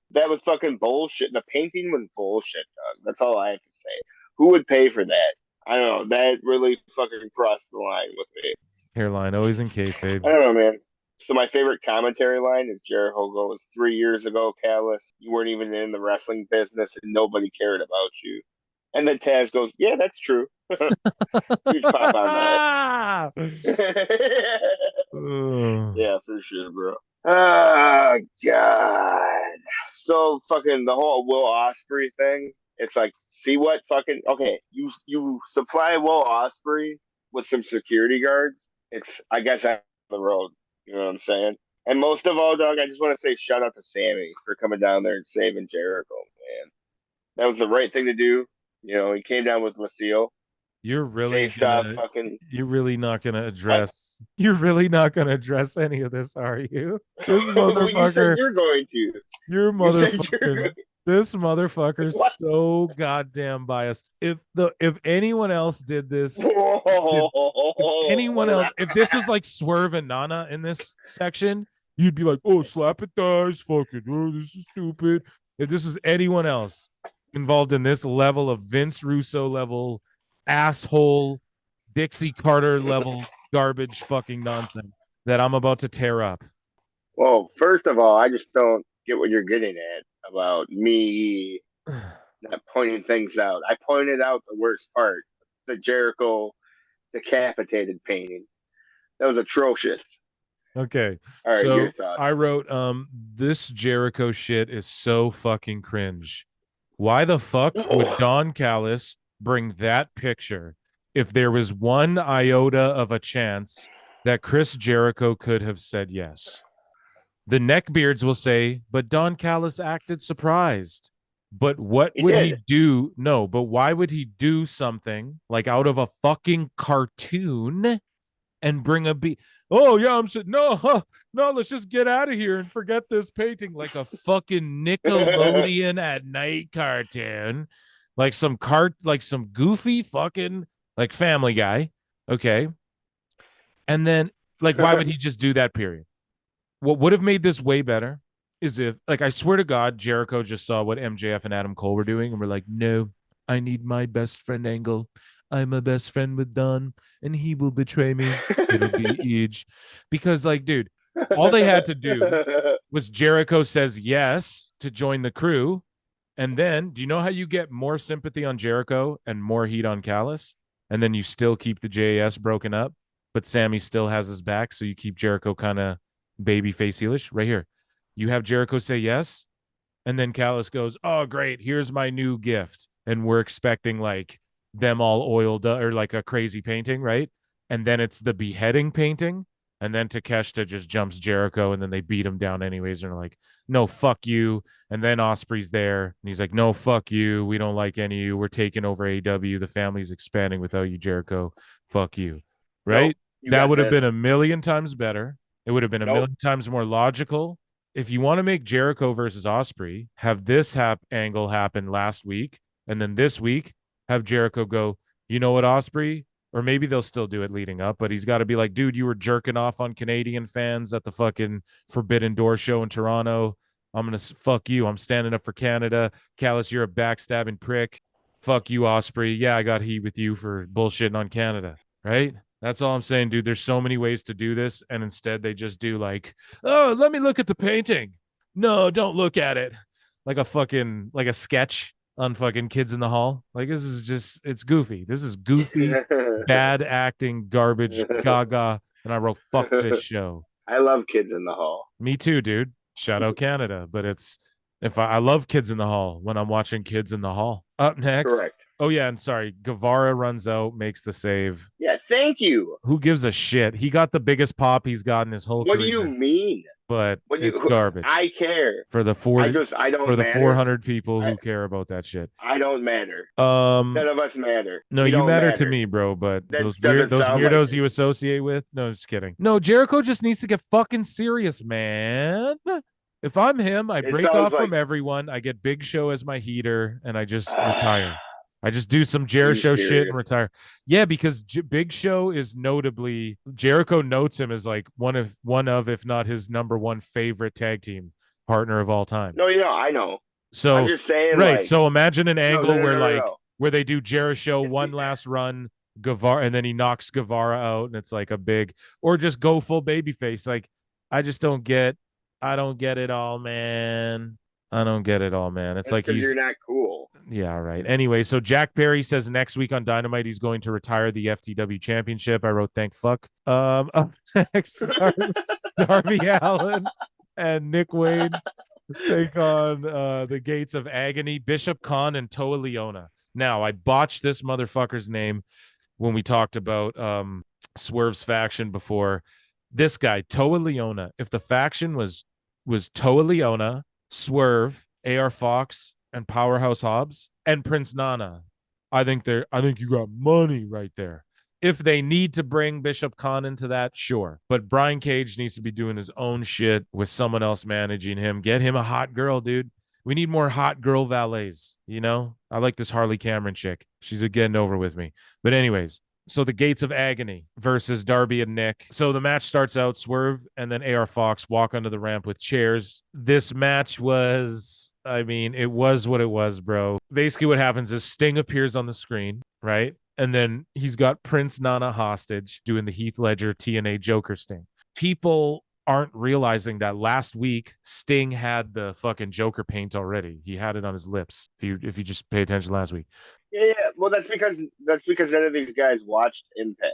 That was fucking bullshit. The painting was bullshit, dog. That's all I have to say. Who would pay for that? I don't know. That really fucking crossed the line with me. Hairline, always in kayfabe. I don't know, man. So my favorite commentary line is Jericho goes, 3 years ago, Callis, you weren't even in the wrestling business and nobody cared about you. And then Taz goes, yeah, that's true. Huge pop on that. Yeah, for sure, bro. Oh, God. So fucking the whole Will Ospreay thing, it's like, see what fucking, okay, you supply Will Ospreay with some security guards. It's, I guess, out the road. You know what I'm saying? And most of all, dog, I just want to say shout out to Sami for coming down there and saving Jericho, man. That was the right thing to do. You know, he came down with Lucille. You're really not gonna address. You're really not gonna address any of this, are you? This motherfucker. You said you're going to. You're motherfucker. This motherfucker's so goddamn biased. If anyone else did this, if this was like Swerve and Nana in this section, you'd be like, oh, slap it thighs, fucking, oh, this is stupid. If this is anyone else involved in this level of Vince Russo level asshole Dixie Carter level garbage fucking nonsense that I'm about to tear up. Well, first of all, I just don't get what you're getting at about me not pointing things out. I pointed out the worst part, the Jericho decapitated painting. That was atrocious. Okay. All right, so your thoughts. I wrote, this Jericho shit is so fucking cringe. Why the fuck would Don Callis bring that picture if there was one iota of a chance that Chris Jericho could have said yes? The neckbeards will say, but Don Callis acted surprised. But what would he do? No, but why would he do something like out of a fucking cartoon and bring a oh yeah, I'm saying no, let's just get out of here and forget this painting, like a fucking Nickelodeon at night cartoon, like some goofy fucking like Family Guy. Okay. And then like, why would he just do that, period? What would have made this way better is if, like, I swear to God, Jericho just saw what MJF and Adam Cole were doing and we're like, no, I need my best friend angle. I'm a best friend with Don and he will betray me. It'll be Edge. Because, like, dude, all they had to do was Jericho says yes to join the crew. And then, do you know how you get more sympathy on Jericho and more heat on Callis? And then you still keep the JAS broken up, but Sami still has his back. So you keep Jericho kind of babyface heelish, right here. You have Jericho say yes, and then Callis goes, "Oh, great, here's my new gift," and we're expecting like them all oiled up, or like a crazy painting, right? And then it's the beheading painting, and then Takeshita just jumps Jericho, and then they beat him down anyways, and they're like, "No, fuck you." And then Osprey's there, and he's like, "No, fuck you. We don't like any of you. We're taking over AEW. The family's expanding without you, Jericho. Fuck you." Nope. Right? You That got would have been this. a million times better. It would have been a Nope. million times more logical. If you want to make Jericho versus Osprey, have this angle happen last week, and then this week have Jericho go, "You know what, Osprey?" Or maybe they'll still do it leading up, but he's got to be like, "Dude, you were jerking off on Canadian fans at the fucking Forbidden Door show in Toronto. I'm gonna fuck you. I'm standing up for Canada. Callis, you're a backstabbing prick. Fuck you, Osprey. Yeah, I got heat with you for bullshitting on Canada." Right? That's all I'm saying, dude. There's so many ways to do this, and instead they just do like, "Oh, let me look at the painting." No, don't look at it. Like a sketch on fucking Kids in the Hall. Like, this is just, it's goofy. This is goofy, bad acting, garbage, gaga. And I wrote, "Fuck this show." I love Kids in the Hall. Me too, dude. Shout out Canada. But it's, if I love Kids in the Hall when I'm watching Kids in the Hall. Up next. Correct. Oh, yeah. And sorry, Guevara runs out, makes the save. Yeah, thank you. Who gives a shit? He got the biggest pop he's gotten his whole What career. do you mean? But What do it's you, garbage. I care. For the I don't for the matter. 400 people who care about that shit. I don't matter. None of us matter. No, we you don't matter to me, bro. But That those doesn't sound weirdos like you associate with, no, just kidding. No, Jericho just needs to get fucking serious, man. If I'm him, I It break sounds off like- from everyone. I get Big Show as my heater, and I just retire. I just do some Jericho shit and retire. Yeah, because Big Show is notably, Jericho notes him as like one of, if not his number one favorite tag team partner of all time. No, you know, I know. So I'm just saying, right. like, So imagine an angle where where they do Jericho If one he- last run, Guevara, and then he knocks Guevara out, and it's like a big, or just go full babyface. Like, I just don't get, I don't get it all, man. I don't get it all, man. It's that's like because he's, you're not cool. yeah, right. Anyway, so Jack Perry says next week on Dynamite he's going to retire the FTW Championship. I wrote, "Thank fuck." Up next, Darby Allin and Nick Wayne take on the Gates of Agony, Bishop Khan and Toa Leona. Now, I botched this motherfucker's name when we talked about Swerve's faction before. This guy, Toa Leona, if the faction was Toa Leona, Swerve, AR Fox, and Powerhouse Hobbs, and Prince Nana, I think you got money right there. If they need to bring Bishop Khan into that, sure. But Brian Cage needs to be doing his own shit with someone else managing him. Get him a hot girl, dude. We need more hot girl valets, you know? I like this Harley Cameron chick. She's getting over with me. But anyways, so the Gates of Agony versus Darby and Nick. So the match starts out, Swerve and then AR Fox walk onto the ramp with chairs. This match was, I mean, it was what it was, bro. Basically what happens is Sting appears on the screen, right? And then he's got Prince Nana hostage doing the Heath Ledger TNA Joker Sting. People aren't realizing that last week Sting had the fucking Joker paint already. He had it on his lips. If you just pay attention last week. Yeah. Well, that's because none of these guys watched Impact.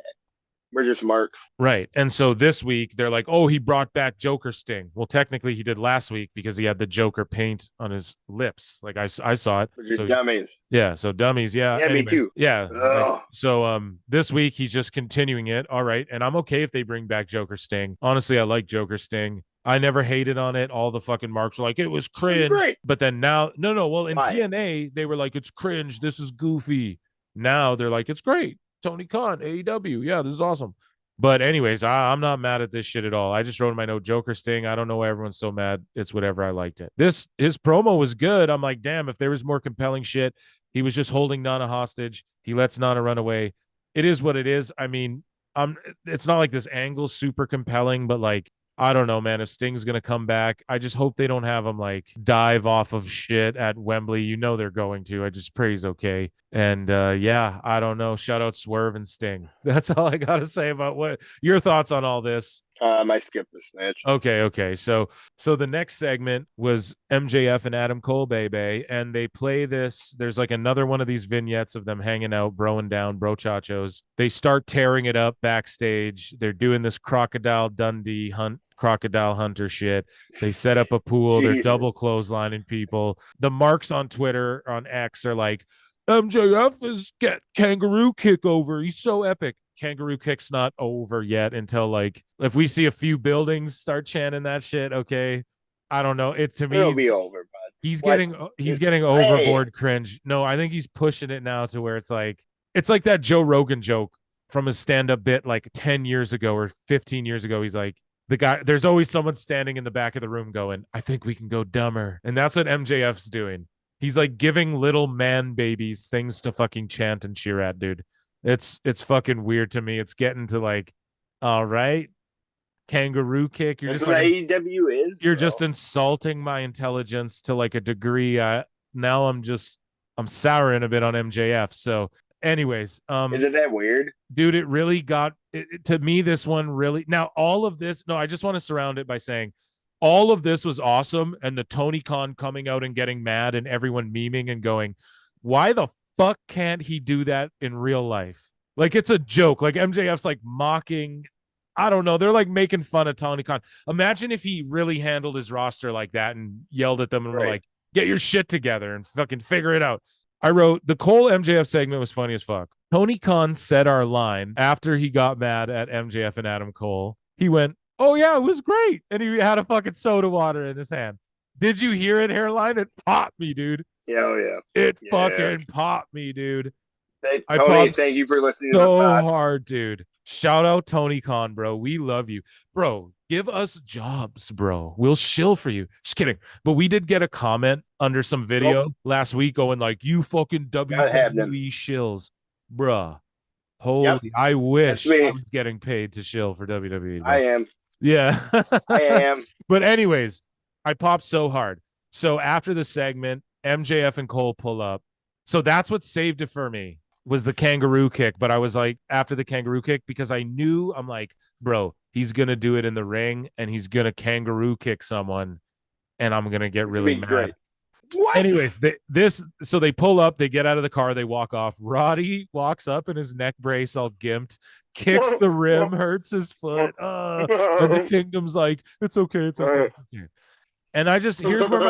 We're just marks. Right. And so this week they're like, "Oh, he brought back Joker Sting." Well, technically he did last week because he had the Joker paint on his lips. Like I saw it. So, dummies. Yeah. So dummies. Yeah. Yeah, anyways, me too. Yeah. Like, so this week he's just continuing it. All right. And I'm okay if they bring back Joker Sting. Honestly, I like Joker Sting. I never hated on it. All the fucking marks were like, "It was cringe." But then now, no. Well, in TNA, they were like, "It's cringe. This is goofy." Now they're like, "It's great. Tony Khan, AEW. Yeah, this is awesome." But anyways, I'm not mad at this shit at all. I just wrote in my note, Joker Sting. I don't know why everyone's so mad. It's whatever. I liked it. His promo was good. I'm like, damn, if there was more compelling shit. He was just holding Nana hostage. He lets Nana run away. It is what it is. I mean, it's not like this angle's super compelling, but like, I don't know, man. If Sting's gonna come back, I just hope they don't have him like dive off of shit at Wembley. You know they're going to. I just pray he's okay. And yeah, I don't know. Shout out Swerve and Sting. That's all I gotta say about what your thoughts on all this. I skipped this match. Okay. So the next segment was MJF and Adam Cole, baby, and they play this. There's like another one of these vignettes of them hanging out, broing down, brochachos. They start tearing it up backstage. They're doing this Crocodile Dundee hunt crocodile hunter shit. They set up a pool. They're double clotheslining people. The marks on Twitter, on X, are like, MJF is get kangaroo kick over. He's so epic. Kangaroo kick's not over yet until, like, if we see a few buildings start chanting that shit, okay. I don't know. It to me, it'll be over, bud. He's getting overboard cringe. No, I think he's pushing it now to where it's like that Joe Rogan joke from his stand-up bit like 10 years ago or 15 years ago. He's like, the guy, there's always someone standing in the back of the room going, I think we can go dumber. And that's what MJF's doing. He's like giving little man babies things to fucking chant and cheer at, dude. It's fucking weird to me. It's getting to like, all right, kangaroo kick. You're That's just what like AEW is. You're just insulting my intelligence to like a degree. Now I'm souring a bit on MJF. So, anyways, isn't that weird, dude? It really got to me. This one really. Now, all of this. No, I just want to surround it by saying all of this was awesome, and the Tony Khan coming out and getting mad, and everyone memeing and going, "Why the fuck can't he do that in real life?" Like it's a joke. Like MJF's like mocking. I don't know. They're like making fun of Tony Khan. Imagine if he really handled his roster like that and yelled at them and were like, get your shit together and fucking figure it out. I wrote, the Cole MJF segment was funny as fuck. Tony Khan said our line after he got mad at MJF and Adam Cole. He went, oh yeah, it was great. And he had a fucking soda water in his hand. Did you hear it, Hairline? It popped me, dude. Yeah, oh yeah. It fucking popped me, dude. Tony, thank you for listening to the pod. So hard, dude. Shout out Tony Khan, bro. We love you. Bro, give us jobs, bro. We'll shill for you. Just kidding. But we did get a comment under some video last week going like, you fucking WWE shills. Bruh. Holy, I wish I was getting paid to shill for WWE. Bro. I am. Yeah. I am. But anyways, I popped so hard. So after the segment, MJF and Cole pull up. So that's what saved it for me. Was the kangaroo kick, but I was like, after the kangaroo kick, because I knew, I'm like, bro, he's gonna do it in the ring and he's gonna kangaroo kick someone, and I'm gonna get really mad. Great. What? Anyways, so they pull up, they get out of the car, they walk off. Roddy walks up in his neck brace, all gimped, kicks the rim, hurts his foot. And the Kingdom's like, it's okay, it's okay, it's okay. And I just here's where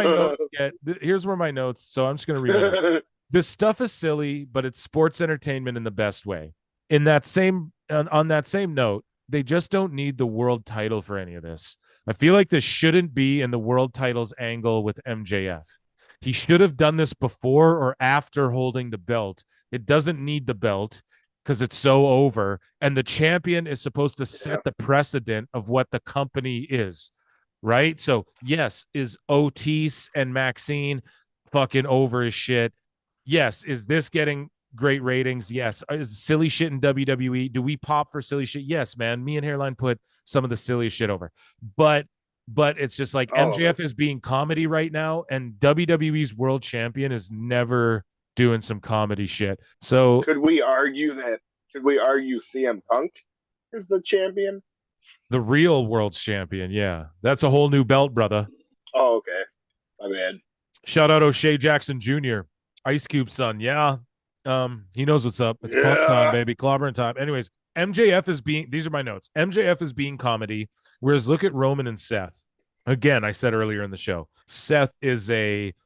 my notes. So I'm just gonna read it. This stuff is silly, but it's sports entertainment in the best way. On that same note, they just don't need the world title for any of this. I feel like this shouldn't be in the world titles angle with MJF. He should have done this before or after holding the belt. It doesn't need the belt because it's so over. And the champion is supposed to set the precedent of what the company is, right? So, yes, is Otis and Maxine fucking over as shit? Yes. Is this getting great ratings? Yes. Is silly shit in WWE? Do we pop for silly shit? Yes, man. Me and Hairline put some of the silliest shit over. But it's just like MJF is being comedy right now, and WWE's world champion is never doing some comedy shit. So could we argue CM Punk is the champion? The real world's champion, yeah. That's a whole new belt, brother. Oh, okay. My bad. Shout out O'Shea Jackson Jr., Ice Cube son. Yeah. He knows what's up. It's pump time, baby. Clobbering time. Anyways, MJF is being, these are my notes. MJF is being comedy, whereas look at Roman and Seth. Again, I said earlier in the show, Seth is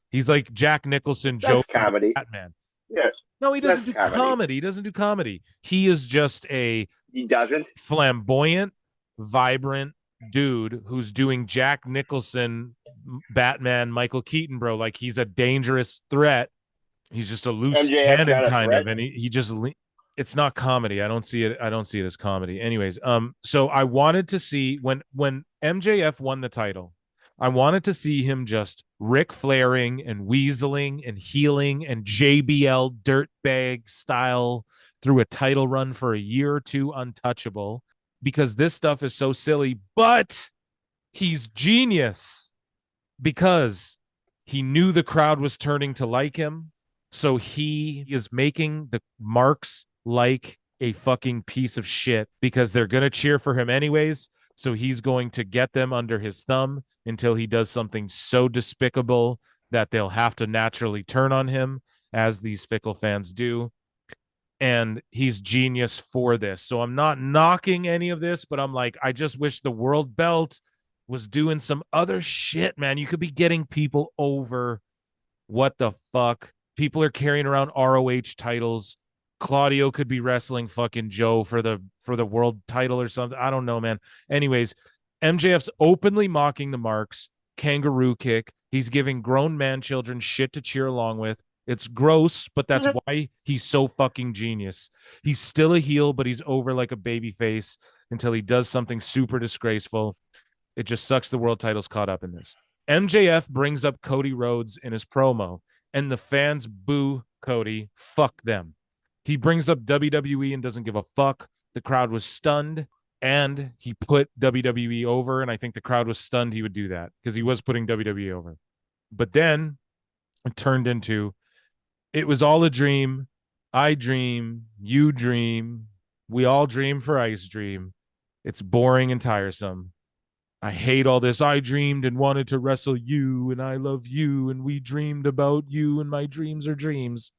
he's like Jack Nicholson, Joe comedy. Batman. Yes. No, he doesn't do comedy. He doesn't do comedy. He is just he doesn't flamboyant, vibrant dude who's doing Jack Nicholson, Batman, Michael Keaton, bro. Like he's a dangerous threat. He's just a loose cannon kind of, and he just it's not comedy. I don't see it as comedy. Anyways, so I wanted to see when MJF won the title, I wanted to see him just Ric Flairing and weaseling and healing and JBL dirtbag style through a title run for a year or two untouchable, because this stuff is so silly, but he's genius because he knew the crowd was turning to like him. So he is making the marks like a fucking piece of shit because they're going to cheer for him anyways. So he's going to get them under his thumb until he does something so despicable that they'll have to naturally turn on him, as these fickle fans do. And he's genius for this. So I'm not knocking any of this, but I'm like, I just wish the world belt was doing some other shit, man. You could be getting people over. What the fuck? People are carrying around ROH titles. Claudio could be wrestling fucking Joe for the world title or something. I don't know, man. Anyways, MJF's openly mocking the marks, kangaroo kick. He's giving grown man children shit to cheer along with. It's gross, but that's why he's so fucking genius. He's still a heel, but he's over like a baby face until he does something super disgraceful. It just sucks the world title's caught up in this. MJF brings up Cody Rhodes in his promo, and the fans boo Cody. Fuck them. He brings up WWE and doesn't give a fuck. The crowd was stunned, and he put WWE over, and I think the crowd was stunned he would do that because he was putting WWE over. But then it turned into, it was all a dream. I dream, you dream, we all dream for Ice Dream. It's boring and tiresome. I hate all this. I dreamed and wanted to wrestle you, and I love you, and we dreamed about you, and my dreams are dreams.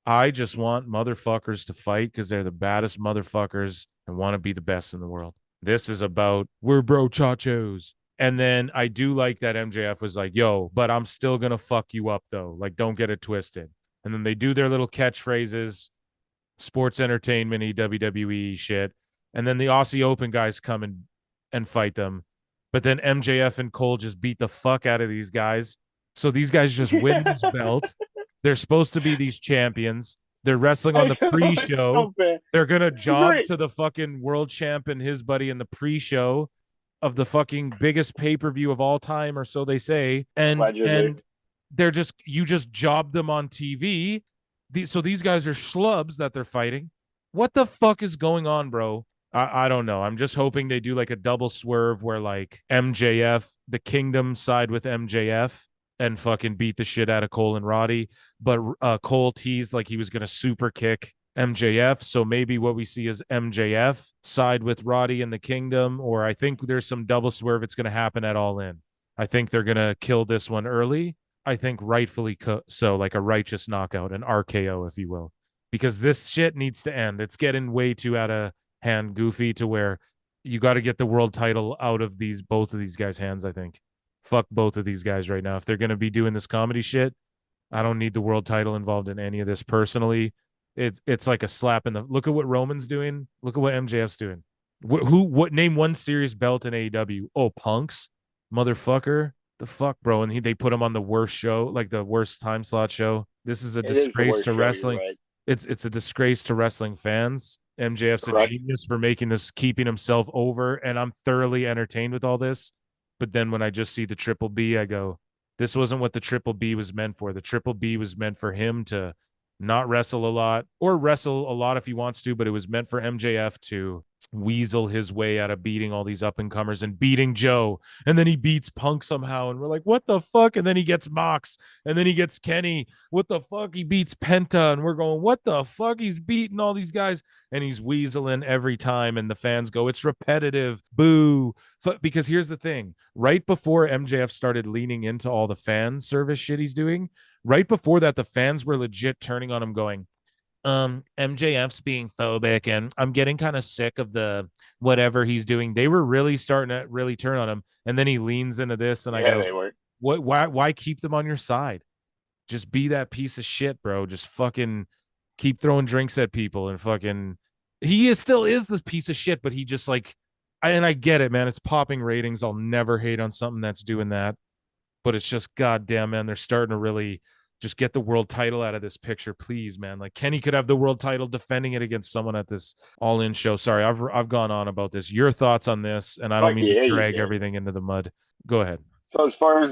I just want motherfuckers to fight because they're the baddest motherfuckers and want to be the best in the world. This is about, we're bro chachos. And then I do like that MJF was like, yo, but I'm still going to fuck you up, though. Like, don't get it twisted. And then they do their little catchphrases, sports entertainment-y, WWE shit. And then the Aussie Open guys come and fight them. But then MJF and Cole just beat the fuck out of these guys. So these guys just win this belt. They're supposed to be these champions. They're wrestling on the pre-show. So they're going to job to the fucking world champ and his buddy in the pre-show of the fucking biggest pay-per-view of all time, or so they say. And they're just, you just jobbed them on TV. So these guys are schlubs that they're fighting. What the fuck is going on, bro? I don't know. I'm just hoping they do like a double swerve where like MJF, the Kingdom side with MJF and fucking beat the shit out of Cole and Roddy. But Cole teased like he was going to super kick MJF. So maybe what we see is MJF side with Roddy and the Kingdom, or I think there's some double swerve. It's going to happen at All In. I think they're going to kill this one early. I think rightfully so, like a righteous knockout, an RKO, if you will, because this shit needs to end. It's getting way too out of hand goofy to where you got to get the world title out of both of these guys' hands. I think fuck both of these guys right now. If they're going to be doing this comedy shit, I don't need the world title involved in any of this personally. It's like a slap in the, look at what Roman's doing. Look at what MJF's doing. What name one serious belt in AEW? Oh, Punk's motherfucker. The fuck, bro. And they put him on the worst show, like the worst time slot show. This is a disgrace to wrestling. Right. It's a disgrace to wrestling fans. MJF's a genius for making this, keeping himself over, and I'm thoroughly entertained with all this. But then when I just see the Triple B, I go, this wasn't what the Triple B was meant for. The Triple B was meant for him to not wrestle a lot, or wrestle a lot if he wants to, but it was meant for MJF to weasel his way out of beating all these up and comers and beating Joe. And then he beats Punk somehow. And we're like, what the fuck? And then he gets Mox, and then he gets Kenny. What the fuck? He beats Penta. And we're going, what the fuck? He's beating all these guys, and he's weaseling every time. And the fans go, it's repetitive. Boo. Because here's the thing, right before MJF started leaning into all the fan service shit he's doing, right before that, the fans were legit turning on him going, MJF's being phobic, and I'm getting kind of sick of the whatever he's doing. They were really starting to really turn on him. And then he leans into this, and I go, why keep them on your side? Just be that piece of shit, bro. Just fucking keep throwing drinks at people and fucking, still is the piece of shit, but he just like, and I get it, man. It's popping ratings. I'll never hate on something that's doing that. But it's just, goddamn, man, they're starting to really just get the world title out of this picture, please, man. Like, Kenny could have the world title defending it against someone at this All In show. Sorry, I've gone on about this. Your thoughts on this, and I don't mean to drag everything into the mud. Go ahead. So as far as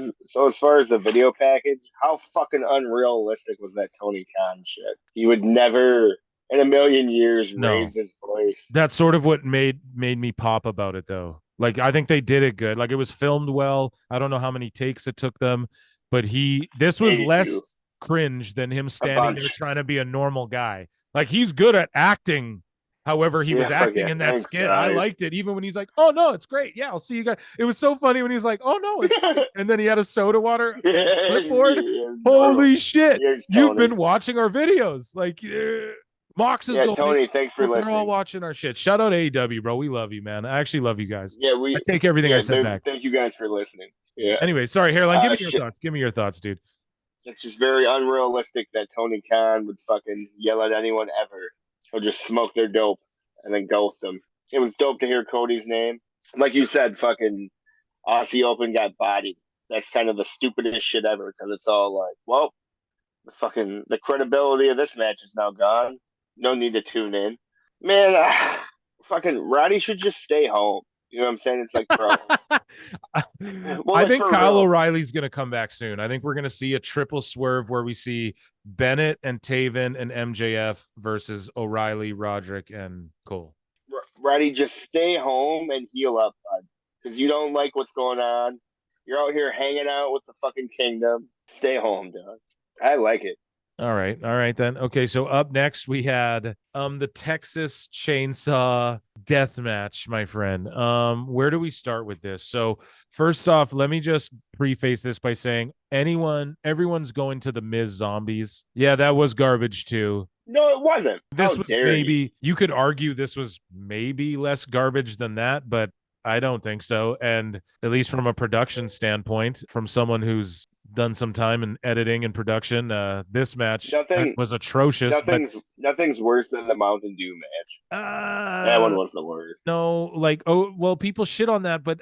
the video package, how fucking unrealistic was that Tony Khan shit? He would never in a million years raise his voice. That's sort of what made me pop about it, though. Like, I think they did it good. Like, it was filmed well. I don't know how many takes it took them, but this was less cringe than him standing there trying to be a normal guy. Like, he's good at acting. However, he was acting in that skit. Guys. I liked it. Even when he's like, oh no, it's great. Yeah, I'll see you guys. It was so funny when he's like, oh no, it's great. And then he had a soda water clipboard. Holy shit. You've been watching our videos. Like, Mox is Yeah, going. Tony, thanks for They're all listening. watching our shit. Shout out AEW, bro. We love you, man. I actually love you guys. Yeah, I take everything I said back. thank you guys for listening. Yeah. Anyway, sorry, Hairline. Give me your Shit. thoughts. Give me your thoughts, dude. It's just very unrealistic that Tony Khan would fucking yell at anyone ever. He'll just smoke their dope and then ghost them. It was dope to hear Cody's name. Like you said, fucking Aussie Open got bodied. That's kind of the stupidest shit ever because it's all like, well, the credibility of this match is now gone. No need to tune in. Man, fucking Roddy should just stay home. You know what I'm saying? It's like, bro. I think Kyle real. O'Reilly's going to come back soon. I think we're going to see a triple swerve where we see Bennett and Taven and MJF versus O'Reilly, Roderick, and Cole. Roddy, just stay home and heal up, bud. Because you don't like what's going on. You're out here hanging out with the fucking kingdom. Stay home, dog. I like it. All right then. Okay, so up next we had the Texas Chainsaw Death Match, my friend. Where do we start with this? So first off, let me just preface this by saying everyone's going to the Miz Zombies. Yeah, that was garbage too. No, it wasn't. This was maybe you could argue this was maybe less garbage than that, but I don't think so. And at least from a production standpoint, from someone who's done some time in editing and production, this match was atrocious. Nothing's worse than the Mountain Dew match. That one was the worst. No, people shit on that, but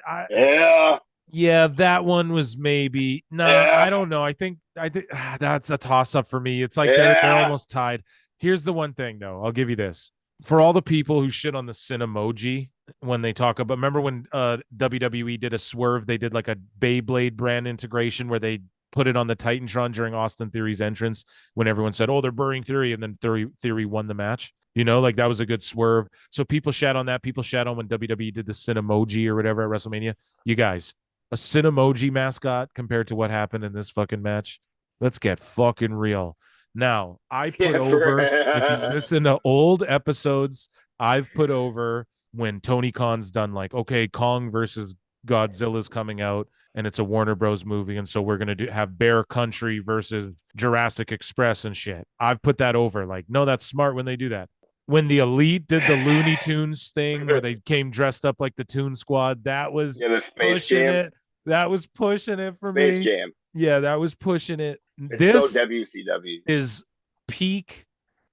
yeah, that one was maybe I don't know. I think that's a toss up for me. It's like they're almost tied. Here's the one thing though. I'll give you this. For all the people who shit on the Cinemoji when they talk about, remember when WWE did a swerve, they did like a Beyblade brand integration where they put it on the Titantron during Austin Theory's entrance when everyone said, oh, they're burying Theory, and then Theory won the match. You know, like that was a good swerve. So people shat on that. People shat on when WWE did the Cinemoji or whatever at WrestleMania. You guys, a Cinemoji mascot compared to what happened in this fucking match. Let's get fucking real. Now, I put over, if you listen to old episodes, I've put over when Tony Khan's done like, okay, Kong versus Godzilla's coming out and it's a Warner Bros. Movie. And so we're going to have Bear Country versus Jurassic Express and shit. I've put that over. Like, no, that's smart when they do that. When the Elite did the Looney Tunes thing where they came dressed up like the Toon Squad, that was pushing it. That was pushing it for me. Space Jam. Yeah, that was pushing it. It's this so WCW is peak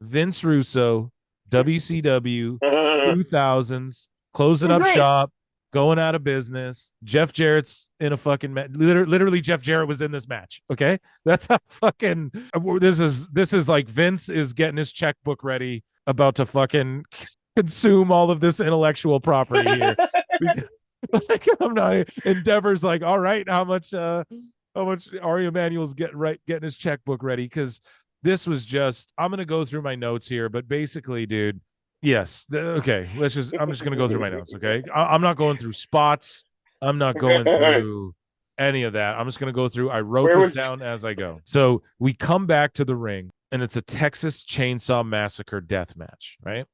Vince Russo, WCW, 2000s, closing up shop, going out of business. Jeff Jarrett's in a fucking match. Literally, Jeff Jarrett was in this match. Okay, that's how fucking this is like Vince is getting his checkbook ready, about to fucking consume all of this intellectual property here. Like, I'm not. Endeavor's like, all right, how much Ari Emanuel's getting his checkbook ready, because this was just, I'm gonna go through my notes here, but basically, dude, yes, okay, I'm just gonna go through my notes. Okay, I'm not going through spots. I'm not going through any of that. I'm just gonna go through. I wrote this down as I go. So we come back to the ring, and it's a Texas Chainsaw Massacre death match, right?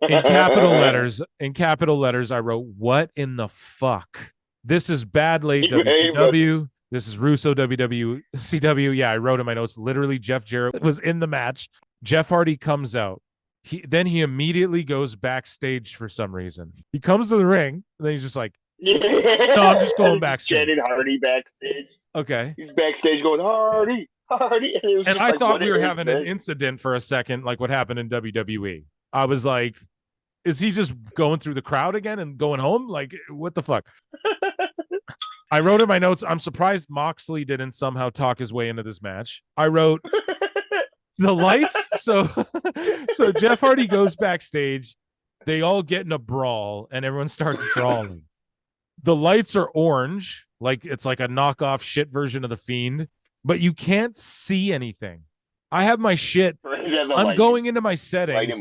In capital letters, I wrote, what in the fuck? This is bad late WCW. This is Russo WCW. Yeah, I wrote in my notes, literally Jeff Jarrett was in the match. Jeff Hardy comes out. Then he immediately goes backstage for some reason. He comes to the ring, and then he's just like, no, I'm just going backstage. Getting Hardy backstage. Okay. He's backstage going, Hardy. And I thought we were having an incident for a second, like what happened in WWE. I was like, is he just going through the crowd again and going home? Like, what the fuck? I wrote in my notes, I'm surprised Moxley didn't somehow talk his way into this match. I wrote the lights. So Jeff Hardy goes backstage. They all get in a brawl and everyone starts brawling. The lights are orange, like it's like a knockoff shit version of The Fiend, but you can't see anything. I have my shit. I'm going into my settings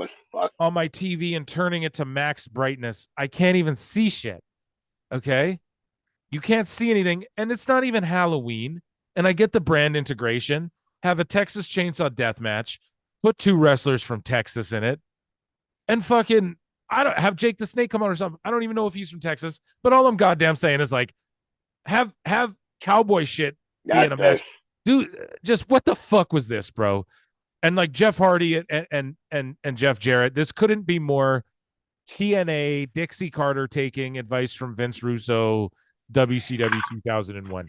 on my TV and turning it to max brightness. I can't even see shit. Okay? You can't see anything, and it's not even Halloween. And I get the brand integration. Have a Texas Chainsaw Death match. Put 2 wrestlers from Texas in it. And fucking, I don't have Jake the Snake come on or something. I don't even know if he's from Texas, but all I'm goddamn saying is like, have cowboy shit be in a match. Dude, just what the fuck was this, bro? And like Jeff Hardy and Jeff Jarrett, this couldn't be more TNA Dixie Carter taking advice from Vince Russo, WCW 2001.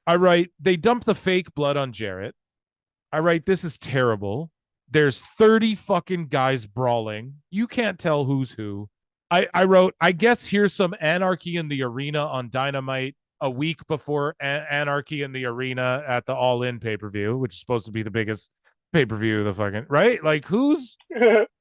I write, they dumped the fake blood on Jarrett. I write, this is terrible. There's 30 fucking guys brawling. You can't tell who's who. I wrote, I guess here's some anarchy in the arena on Dynamite a week before anarchy in the arena at the All In pay-per-view, which is supposed to be the biggest pay-per-view of the fucking, right? Like, who's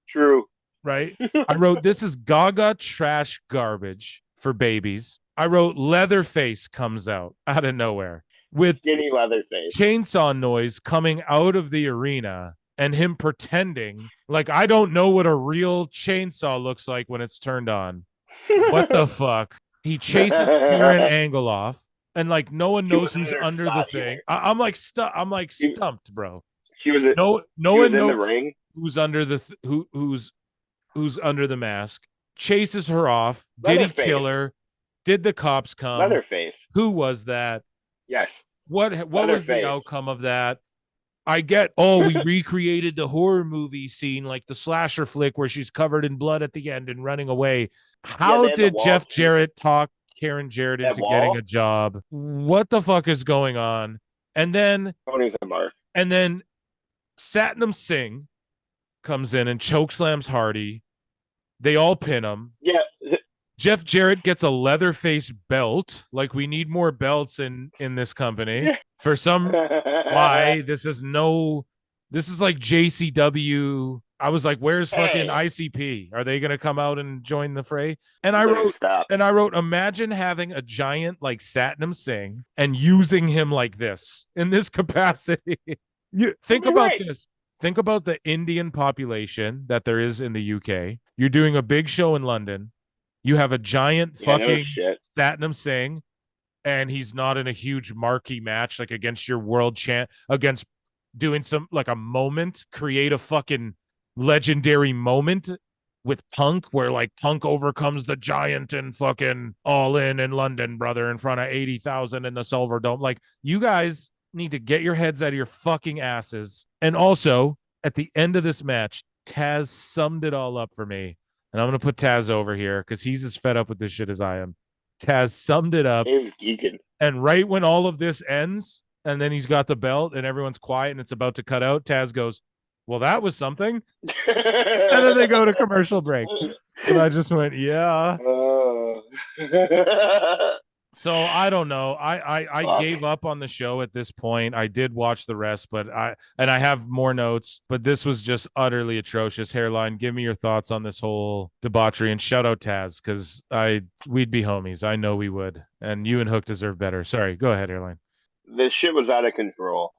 True. Right? I wrote, this is Gaga trash garbage for babies. I wrote, Leatherface comes out of nowhere with skinny Leatherface chainsaw noise coming out of the arena and him pretending like I don't know what a real chainsaw looks like when it's turned on. What the fuck? He chases Karen Angle off, and like no one knows who's under the thing. I'm like stumped, bro. She was no she one was in knows the ring. Who's under the who's under the mask, chases her off. Did he kill her? Did the cops come? Leatherface. Who was that? Yes. What was the outcome of that? I get, we recreated the horror movie scene, like the slasher flick where she's covered in blood at the end and running away. How did Jeff Jarrett talk Karen Jarrett into getting a job? What the fuck is going on? And then Satnam Singh comes in and chokeslams Hardy. They all pin him. Yeah. Jeff Jarrett gets a Leatherface belt. Like, we need more belts in this company. For some why this is like JCW. I was like, where's fucking ICP? Are they gonna come out and join the fray? And I wrote, imagine having a giant like Satnam Singh and using him like this in this capacity. Think about this. Think about the Indian population that there is in the UK. You're doing a big show in London. You have a giant fucking Satnam Singh, and he's not in a huge marquee match like against your world champ, against doing some like a moment, create a fucking legendary moment with Punk where like Punk overcomes the giant and fucking All In London, brother, in front of 80,000 in the Silver Dome. Like, you guys need to get your heads out of your fucking asses. And also, at the end of this match, Taz summed it all up for me. And I'm going to put Taz over here because he's as fed up with this shit as I am. Taz summed it up. And right when all of this ends, and then he's got the belt and everyone's quiet and it's about to cut out, Taz goes, well, that was something. And then they go to commercial break. And I just went, yeah. So I don't know. I gave up on the show at this point. I did watch the rest, but I have more notes, but this was just utterly atrocious. Hairline, give me your thoughts on this whole debauchery, and shout out Taz, because we'd be homies. I know we would. And you and Hook deserve better. Sorry, go ahead, Hairline. This shit was out of control.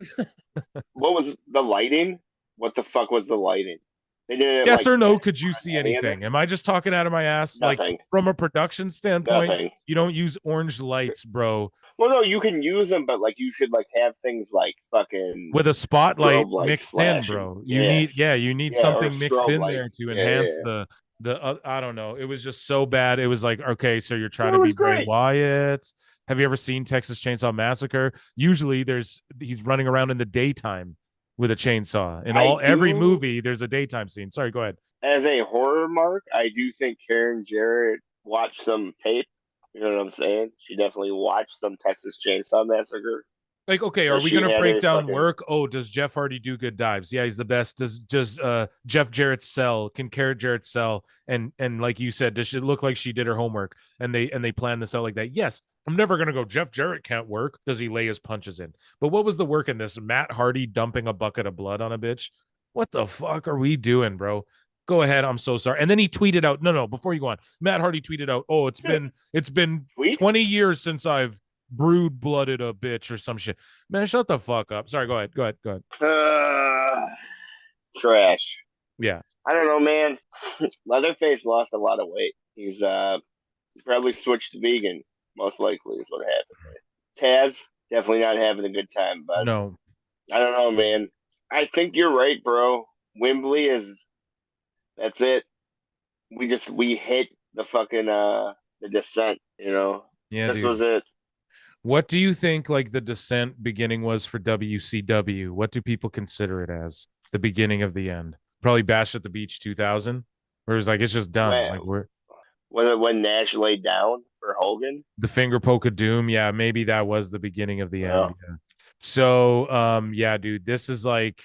What was the lighting? What the fuck was the lighting? They did it. Yes or no? Could you see anything? Am I just talking out of my ass? Nothing. Like, from a production standpoint, you don't use orange lights, bro. Well, no, you can use them, but like you should like have things like fucking with a spotlight mixed in, bro. You need something mixed in there to enhance the. I don't know. It was just so bad. It was like, okay, so you're trying to be Bray Wyatt. Have you ever seen Texas Chainsaw Massacre? Usually, he's running around in the daytime with a chainsaw. In every movie, there's a daytime scene. Sorry, go ahead. As a horror mark, I do think Karen Jarrett watched some tape. You know what I'm saying? She definitely watched some Texas Chainsaw Massacre. Like, okay, are we going to break down work? Oh, does Jeff Hardy do good dives? Yeah, he's the best. Does Jeff Jarrett sell? Can Karen Jarrett sell? And like you said, does it look like she did her homework and they planned this out like that? Yes. I'm never going to go, Jeff Jarrett can't work. Does he lay his punches in? But what was the work in this? Matt Hardy dumping a bucket of blood on a bitch? What the fuck are we doing, bro? Go ahead. I'm so sorry. And then he tweeted out, no, before you go on, Matt Hardy tweeted out, oh, it's been 20 years since I've brood blooded a bitch or some shit. Man, shut the fuck up. Sorry, go ahead. Trash. Yeah. I don't know, man. Leatherface lost a lot of weight. He's probably switched to vegan. Most likely is what happened. Taz, definitely not having a good time, but no. I don't know, man. I think you're right, bro. Wembley that's it. We hit the fucking the descent, you know? Yeah, this was it. What do you think like the descent beginning was for WCW? What do people consider it as? the beginning of the end. Probably Bash at the Beach 2000, where it was like, it's just done. When, Like, we're when Nash laid down for Hogan. the finger poke of doom. Yeah, maybe that was the beginning of the end. Well, Yeah. So, yeah, dude, this is like,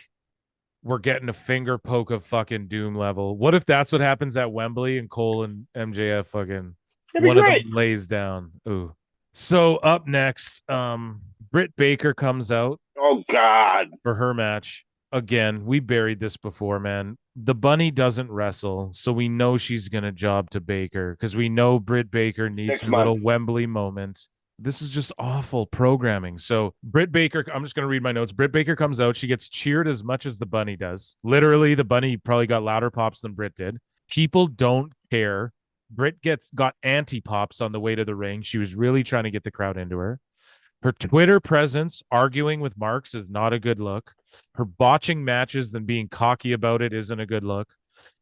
we're getting a finger poke of fucking doom level. What if that's what happens at Wembley and Cole and MJF fucking one of them lays down? Ooh. So up next, Britt Baker comes out. Oh God. For her match. Again, we buried this before, man. The bunny doesn't wrestle, so we know she's gonna job to Baker because we know Britt Baker needs a little Wembley moment. This is just awful programming. So Britt Baker, I'm just gonna read my notes. Britt Baker comes out. She gets cheered as much as the bunny does. Literally, the bunny probably got louder pops than Britt did. People don't care. Britt got anti pops on the way to the ring. She was really trying to get the crowd into her. Her Twitter presence arguing with Marks is not a good look. Her botching matches and being cocky about it isn't a good look.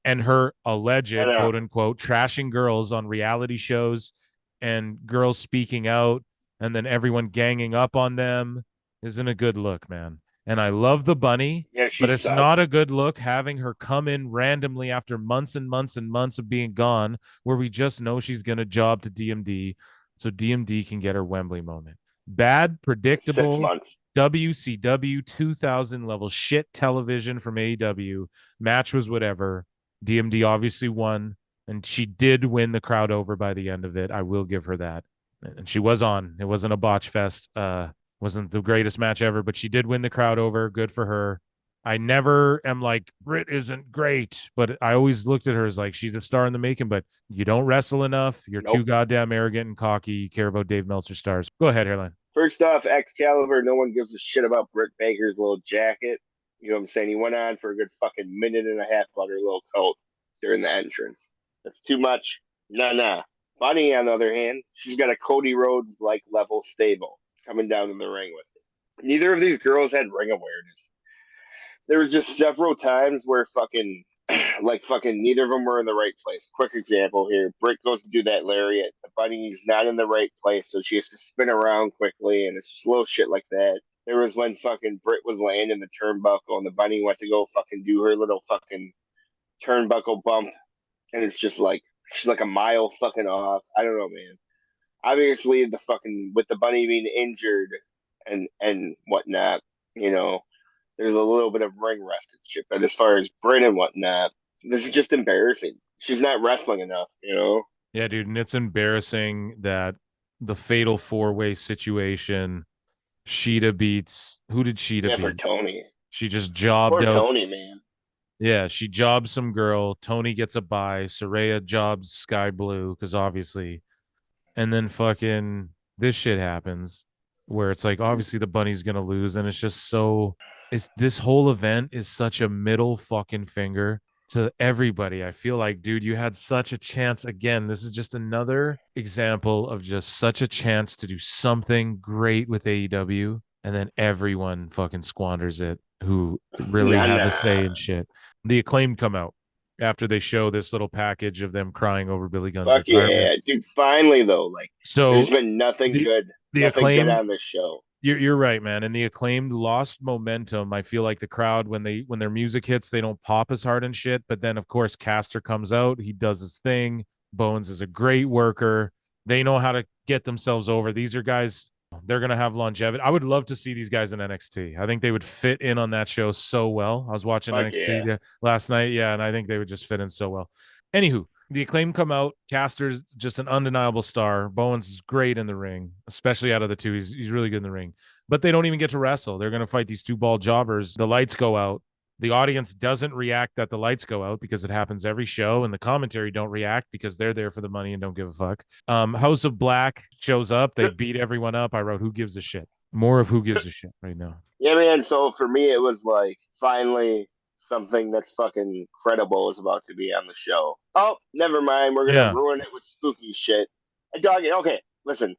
And her alleged, quote unquote, trashing girls on reality shows and girls speaking out and then everyone ganging up on them isn't a good look, man. And I love the bunny, but it's not a good look having her come in randomly after months and months and months of being gone, where we just know she's going to job to DMD so DMD can get her Wembley moment. Bad, predictable WCW 2000 level shit television from AEW. Match was whatever. DMD obviously won, and she did win the crowd over by the end of it. I will give her that. And she was on. It wasn't a botch fest. Wasn't the greatest match ever, but she did win the crowd over. Good for her. I never am like, Britt isn't great, but I always looked at her as like, she's a star in the making, but you don't wrestle enough. You're too goddamn arrogant and cocky. You care about Dave Meltzer stars. Go ahead, Hairline. First off, Excalibur, no one gives a shit about Britt Baker's little jacket. You know what I'm saying? He went on for a good fucking minute and a half about her little coat during the entrance. That's too much. Nah. Bunny, on the other hand, she's got a Cody Rhodes-like level stable coming down in the ring with her. Neither of these girls had ring awareness. There was just several times where neither of them were in the right place. Quick example here. Britt goes to do that lariat. The bunny's not in the right place, so she has to spin around quickly, and it's just little shit like that. There was when fucking Britt was laying in the turnbuckle, and the bunny went to go fucking do her little fucking turnbuckle bump, and it's just like, she's like a mile fucking off. I don't know, man. Obviously, with the bunny being injured and whatnot, you know, there's a little bit of ring rustmanship. But as far as Britt and whatnot, this is just embarrassing. She's not wrestling enough, you know? Yeah, dude. And it's embarrassing that the fatal 4-way situation, Sheeta beats. Who did Sheeta beat? For Tony. She just jobbed out. Tony, man. Yeah, she jobs some girl. Tony gets a bye. Saraya jobs Sky Blue because obviously. And then fucking this shit happens where it's like, obviously the bunny's going to lose. And it's just so... this whole event is such a middle fucking finger to everybody. I feel like, dude, you had such a chance. Again, this is just another example of just such a chance to do something great with AEW, and then everyone fucking squanders it who really have a say in shit. The Acclaimed come out after they show this little package of them crying over Billy Gunn's retirement. Yeah, dude, finally though, like, so there's been nothing good on this show. You're right, man. And the Acclaimed lost momentum. I feel like the crowd, when their music hits, they don't pop as hard and shit. But then, of course, Caster comes out. He does his thing. Bones is a great worker. They know how to get themselves over. These are guys, they're going to have longevity. I would love to see these guys in NXT. I think they would fit in on that show so well. I was watching NXT last night. Yeah, and I think they would just fit in so well. Anywho, the Acclaim come out. Caster's just an undeniable star. Bowens is great in the ring, especially out of the two. He's really good in the ring. But they don't even get to wrestle. They're going to fight these two ball jobbers. The lights go out. The audience doesn't react that the lights go out because it happens every show, and the commentary don't react because they're there for the money and don't give a fuck. House of Black shows up. They beat everyone up. I wrote, who gives a shit? More of who gives a shit right now. Yeah, man. So for me, it was like, finally something that's fucking credible is about to be on the show. Oh, never mind. We're going to ruin it with spooky shit. Dog, okay, listen.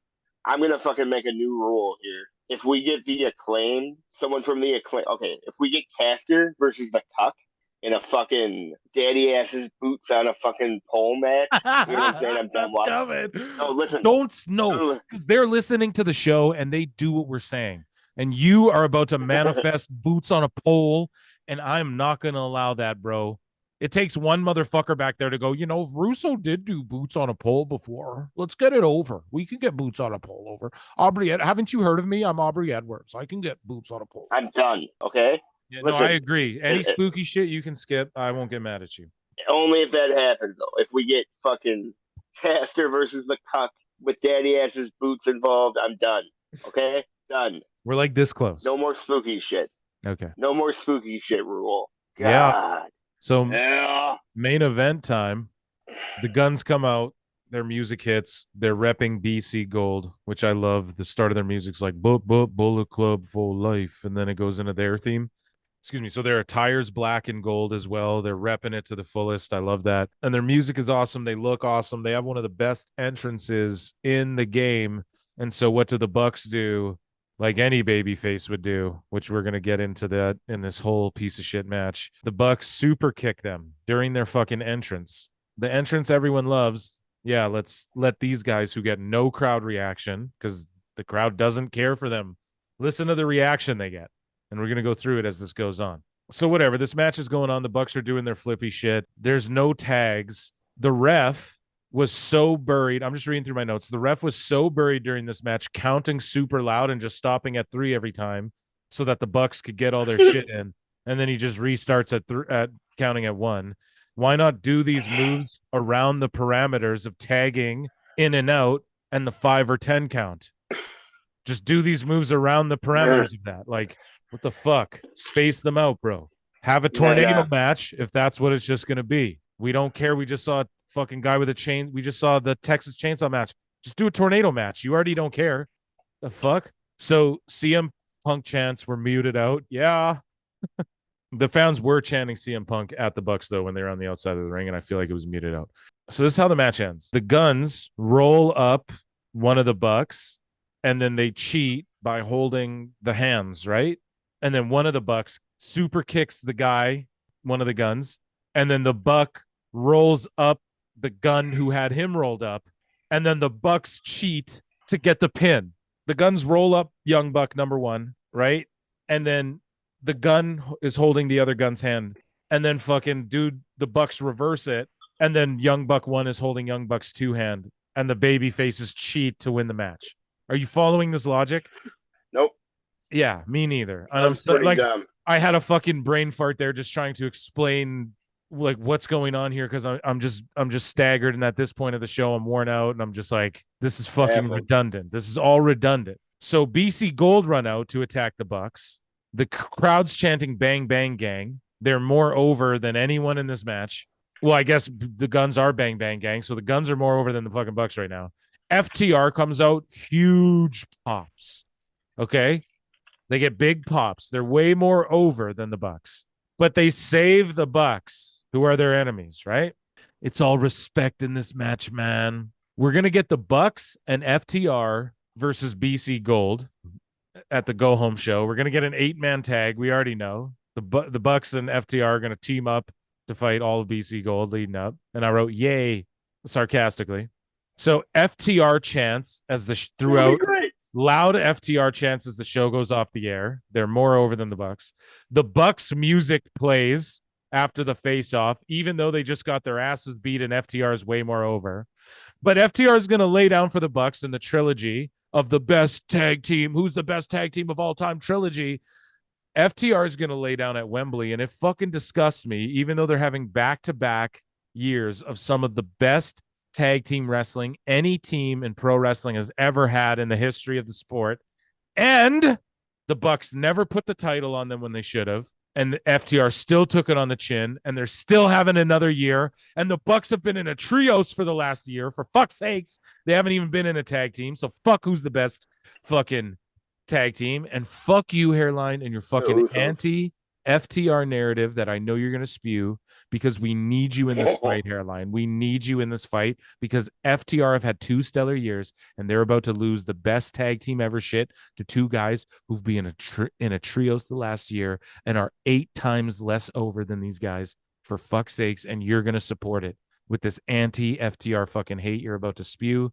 I'm going to fucking make a new rule here. If we get the Acclaim, someone from the Acclaim, okay, if we get Caster versus the Cuck in a fucking daddy ass's boots on a fucking pole match, you know what I'm saying? I'm done watching. No, listen. Because they're listening to the show and they do what we're saying. And you are about to manifest boots on a pole And I'm not going to allow that, bro. It takes one motherfucker back there to go, you know, if Russo did do boots on a pole before, let's get it over. We can get boots on a pole over. Aubrey, haven't you heard of me? I'm Aubrey Edwards. I can get boots on a pole. I'm done. Okay. Yeah, Listen, no, I agree. Any spooky shit you can skip. I won't get mad at you. Only if that happens, though. If we get fucking Caster versus the Cuck with Daddy Ass's boots involved, I'm done. Okay? Done. We're like this close. No more spooky shit. Okay. No more spooky shit, Rule. God. Yeah. So yeah. Main event time. The Guns come out. Their music hits. They're repping BC Gold, which I love. The start of their music's like Bullet Club for life, and then it goes into their theme. Excuse me. So their attire's black and gold as well. They're repping it to the fullest. I love that. And their music is awesome. They look awesome. They have one of the best entrances in the game. And so what do the Bucks do? Like any baby face would do, which we're going to get into that in this whole piece of shit match. The Bucks super kick them during their fucking entrance. The entrance everyone loves. Yeah, let's let these guys who get no crowd reaction, because the crowd doesn't care for them, listen to the reaction they get. And we're going to go through it as this goes on. So whatever, this match is going on. The Bucks are doing their flippy shit. There's no tags. The ref was so buried. I'm just reading through my notes. The ref was so buried during this match, counting super loud and just stopping at 3 every time so that the Bucks could get all their shit in. And then he just restarts at counting at 1. Why not do these moves around the parameters of tagging in and out and the 5 or 10 count? Just do these moves around the parameters of that. Like, what the fuck? Space them out, bro. Have a tornado match if that's what it's just going to be. We don't care. We just saw a fucking guy with a chain. We just saw the Texas Chainsaw match. Just do a tornado match. You already don't care. The fuck? So CM Punk chants were muted out. Yeah. The fans were chanting CM Punk at the Bucks, though, when they were on the outside of the ring, and I feel like it was muted out. So this is how the match ends. The Guns roll up one of the Bucks, and then they cheat by holding the hands, right? And then one of the Bucks super kicks the guy, one of the Guns, and then the Buck rolls up the Gun who had him rolled up, and then the Bucks cheat to get the pin. The Guns roll up Young Buck number 1, right? And then the Gun is holding the other Gun's hand, and then fucking the Bucks reverse it, and then Young Buck 1 is holding Young Buck's 2 hand, and the baby faces cheat to win the match. Are you following this logic? Nope. Yeah, me neither. And I'm so, like, dumb. I had a fucking brain fart there just trying to explain like what's going on here, because I'm just staggered, and at this point of the show I'm worn out, and I'm just like, this is fucking redundant. This is all redundant. So BC Gold run out to attack the Bucks. The crowd's chanting "Bang Bang Gang." They're more over than anyone in this match. Well, I guess the Guns are Bang Bang Gang, so the Guns are more over than the fucking Bucks right now. FTR comes out, huge pops. Okay? They get big pops. They're way more over than the Bucks. But they save the Bucks, who are their enemies, right? It's all respect in this match, man. We're going to get the Bucks and FTR versus BC Gold at the Go Home show. We're going to get an 8-man tag. We already know. The Bucks and FTR are going to team up to fight all of BC Gold leading up. And I wrote, yay, sarcastically. So FTR chants as throughout, loud FTR chants as the show goes off the air. They're more over than the Bucks. The Bucks music plays after the face-off, even though they just got their asses beat and FTR is way more over. But FTR is going to lay down for the Bucks in the trilogy of the best tag team. Who's the best tag team of all time trilogy? FTR is going to lay down at Wembley, and it fucking disgusts me, even though they're having back-to-back years of some of the best tag team wrestling any team in pro wrestling has ever had in the history of the sport. And the Bucks never put the title on them when they should have. And the FTR still took it on the chin, and they're still having another year. And the Bucks have been in a trios for the last year. For fuck's sakes, they haven't even been in a tag team. So fuck who's the best fucking tag team. And fuck you, Hairline, and your fucking anti-FTR narrative that I know you're going to spew, because we need you in this fight, Hairline. We need you in this fight because FTR have had 2 stellar years, and they're about to lose the best tag team ever shit to 2 guys who've been in a trios the last year and are 8 times less over than these guys, for fuck's sakes, and you're going to support it with this anti-FTR fucking hate you're about to spew.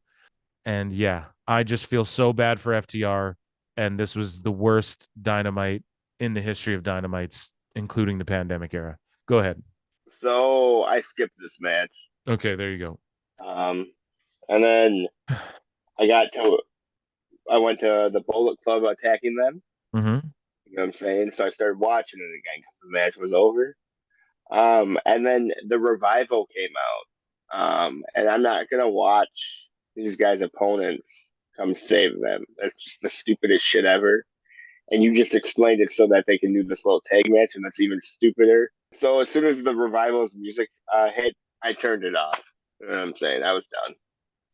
And yeah, I just feel so bad for FTR, and this was the worst Dynamite in the history of Dynamites including the pandemic era. Go ahead. So I skipped this match. Okay, there you go. And then I went to the Bullet Club attacking them. Mm-hmm. You know what I'm saying? So I started watching it again because the match was over. And then the Revival came out. And I'm not gonna watch these guys' opponents come save them. That's just the stupidest shit ever. And you just explained it so that they can do this little tag match, and that's even stupider. So as soon as the Revival's music hit, I turned it off. You know what I'm saying? I was done.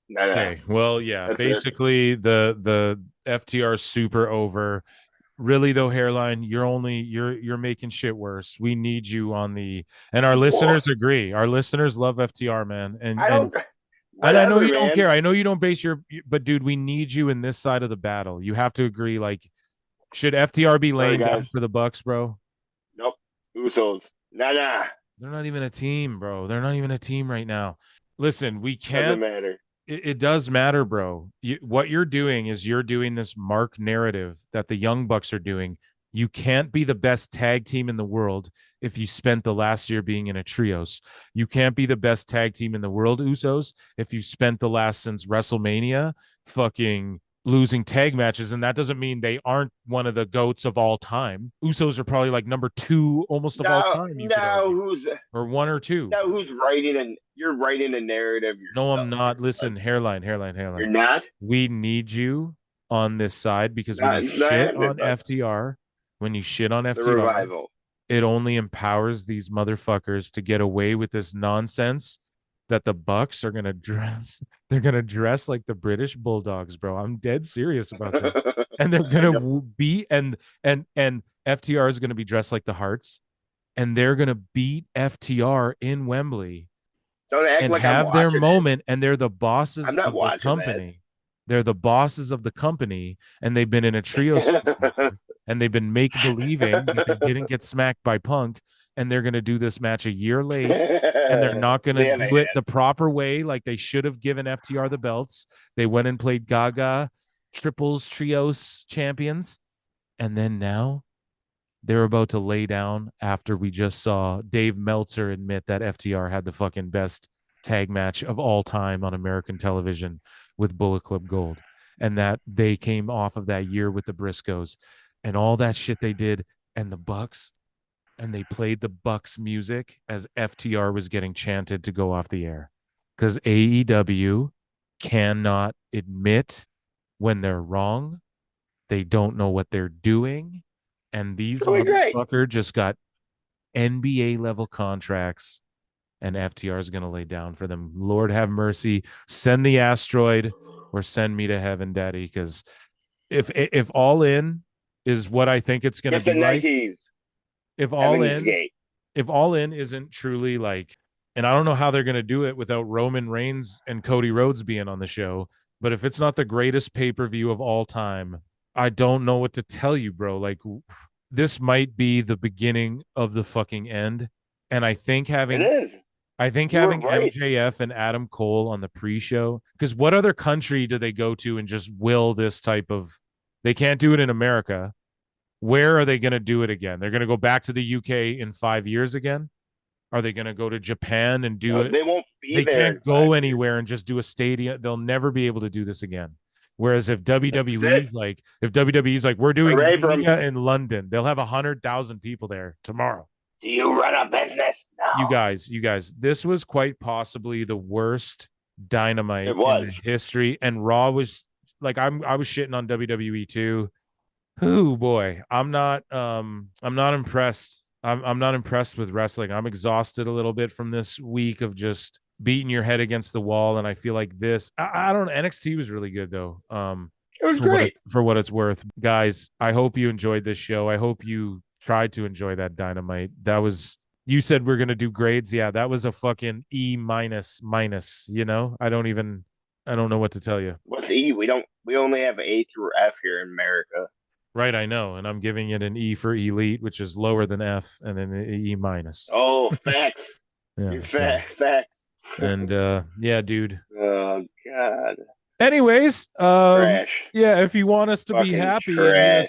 No. Okay. Well, yeah. That's basically, the FTR super over. Really though, hairline, you're making shit worse. We need you on the, and our listeners agree. Our listeners love FTR, man. And I know you don't care. I know you don't base but dude, we need you in this side of the battle. You have to agree. Like, should FTR be laying down for the Bucks, bro? Nope. Usos. Nah. They're not even a team, bro. They're not even a team right now. Listen, we can't. Doesn't matter. It does matter, bro. What you're doing is you're doing this mark narrative that the Young Bucks are doing. You can't be the best tag team in the world if you spent the last year being in a trios. You can't be the best tag team in the world, Usos, if you spent the last since WrestleMania fucking losing tag matches. And that doesn't mean they aren't one of the GOATs of all time. Usos are probably like number 2 almost of all time. Or 1 or 2. Now who's writing and you're writing a narrative yourself. No, I'm not. Listen, hairline. You're not? We need you on this side because when you shit on FTR, it only empowers these motherfuckers to get away with this nonsense that the Bucks are gonna dress. They're gonna dress like the British Bulldogs, bro. I'm dead serious about this. And they're gonna beat and FTR is gonna be dressed like the Hearts, and they're gonna beat FTR in Wembley. And like have their moment, and they're the bosses of the company. They're the bosses of the company, and they've been in a trio and they've been make-believing that they didn't get smacked by Punk, and they're going to do this match a year late, and they're not going to do it the proper way like they should have given FTR the belts. They went and played Gaga, triples, trios champions, and then now they're about to lay down after we just saw Dave Meltzer admit that FTR had the fucking best tag match of all time on American television with Bullet Club Gold, and that they came off of that year with the Briscoes and all that shit they did, and the Bucks, and they played the Bucks music as FTR was getting chanted to go off the air, because AEW cannot admit when they're wrong. They don't know what they're doing. And these motherfuckers just got NBA level contracts, and FTR is going to lay down for them. Lord have mercy. Send the asteroid or send me to heaven, daddy. Because if All In is what I think it's going to be like, if All In isn't truly like, and I don't know how they're going to do it without Roman Reigns and Cody Rhodes being on the show, but if it's not the greatest pay-per-view of all time, I don't know what to tell you, bro. Like, this might be the beginning of the fucking end. And I think having MJF and Adam Cole on the pre-show, because what other country do they go to and just will this type of, they can't do it in America. Where are they going to do it again? They're going to go back to the UK in 5 years again? Are they going to go to Japan and do it? They won't be there. They can't go anywhere and just do a stadium. They'll never be able to do this again. Whereas if WWE's like, we're doing media in London, they'll have 100,000 people there tomorrow. Do you run a business? No. You guys, this was quite possibly the worst Dynamite in the history. And Raw was like, I was shitting on WWE too. Oh boy, I'm not impressed. I'm not impressed with wrestling. I'm exhausted a little bit from this week of just beating your head against the wall. And I feel like this, I don't know. NXT was really good though. It was great for what it's worth. Guys, I hope you enjoyed this show. I hope you tried to enjoy that Dynamite. That was, you said we're going to do grades. Yeah, that was a fucking E minus, you know? I don't know what to tell you. What's E? We only have A through F here in America. Right, I know. And I'm giving it an E for elite, which is lower than F, and then an E minus. Oh, facts. Yeah, facts. And yeah, dude. Oh God. Anyways, trash. Yeah, if you want us to Fucking be happy, trash.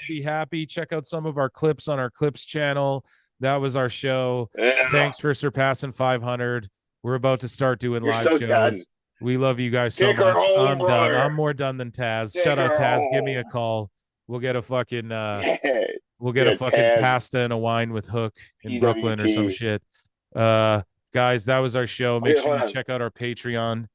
check out some of our clips on our clips channel. That was our show. Yeah. Thanks for surpassing 500. We're about to start doing You're live so shows. done. We love you guys so Take her much. home, I'm brother. done. I'm more done than Taz. Take Shout out her Taz. home. Give me a call. We'll get a fucking Yeah. we'll get Yeah, a fucking Taz. pasta and a wine with Hook in PWT. Brooklyn or some shit. Guys, that was our show. Make Okay, sure hold you on. check out our Patreon.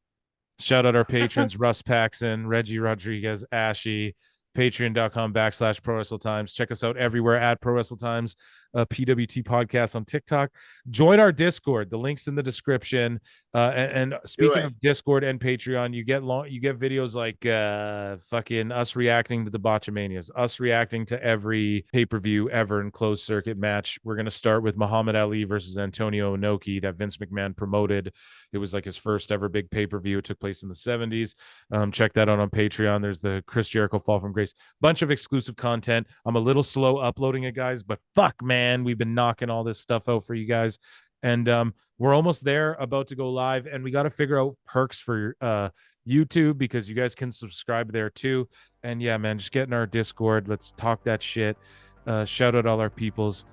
Shout out our patrons, Russ Paxson, Reggie Rodriguez, Ashy, patreon.com/Pro Wrestle Times. Check us out everywhere at Pro Wrestle Times, PWT podcast on TikTok. Join our Discord. The link's in the description. And speaking of Discord and Patreon, you get videos like fucking us reacting to the Botchamanias, us reacting to every pay-per-view ever in closed circuit match. We're gonna start with Muhammad Ali versus Antonio Inoki that Vince McMahon promoted. It was like his first ever big pay-per-view. It took place in the 70s. Check that out on Patreon. There's the Chris Jericho Fall from Grace. Bunch of exclusive content. I'm a little slow uploading it, guys, but fuck, man, we've been knocking all this stuff out for you guys. And we're almost there, about to go live, and we got to figure out perks for YouTube because you guys can subscribe there too. And yeah, man, just get in our Discord. Let's talk that shit. Shout out all our peoples.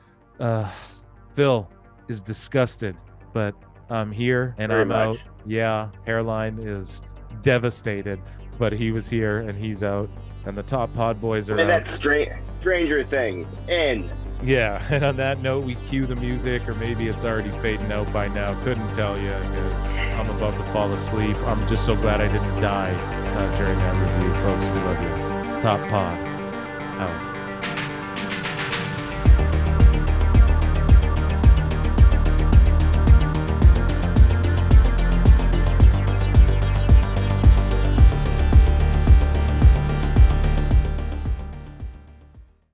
Phil is disgusted, but I'm here and I'm out. Yeah, hairline is devastated, but he was here and he's out, and the top pod boys are And out. that's Stranger Things. And yeah, and on that note, we cue the music, or maybe it's already fading out by now. Couldn't tell you because I'm about to fall asleep. I'm just so glad I didn't die during that review, folks. We love you. Top pod out.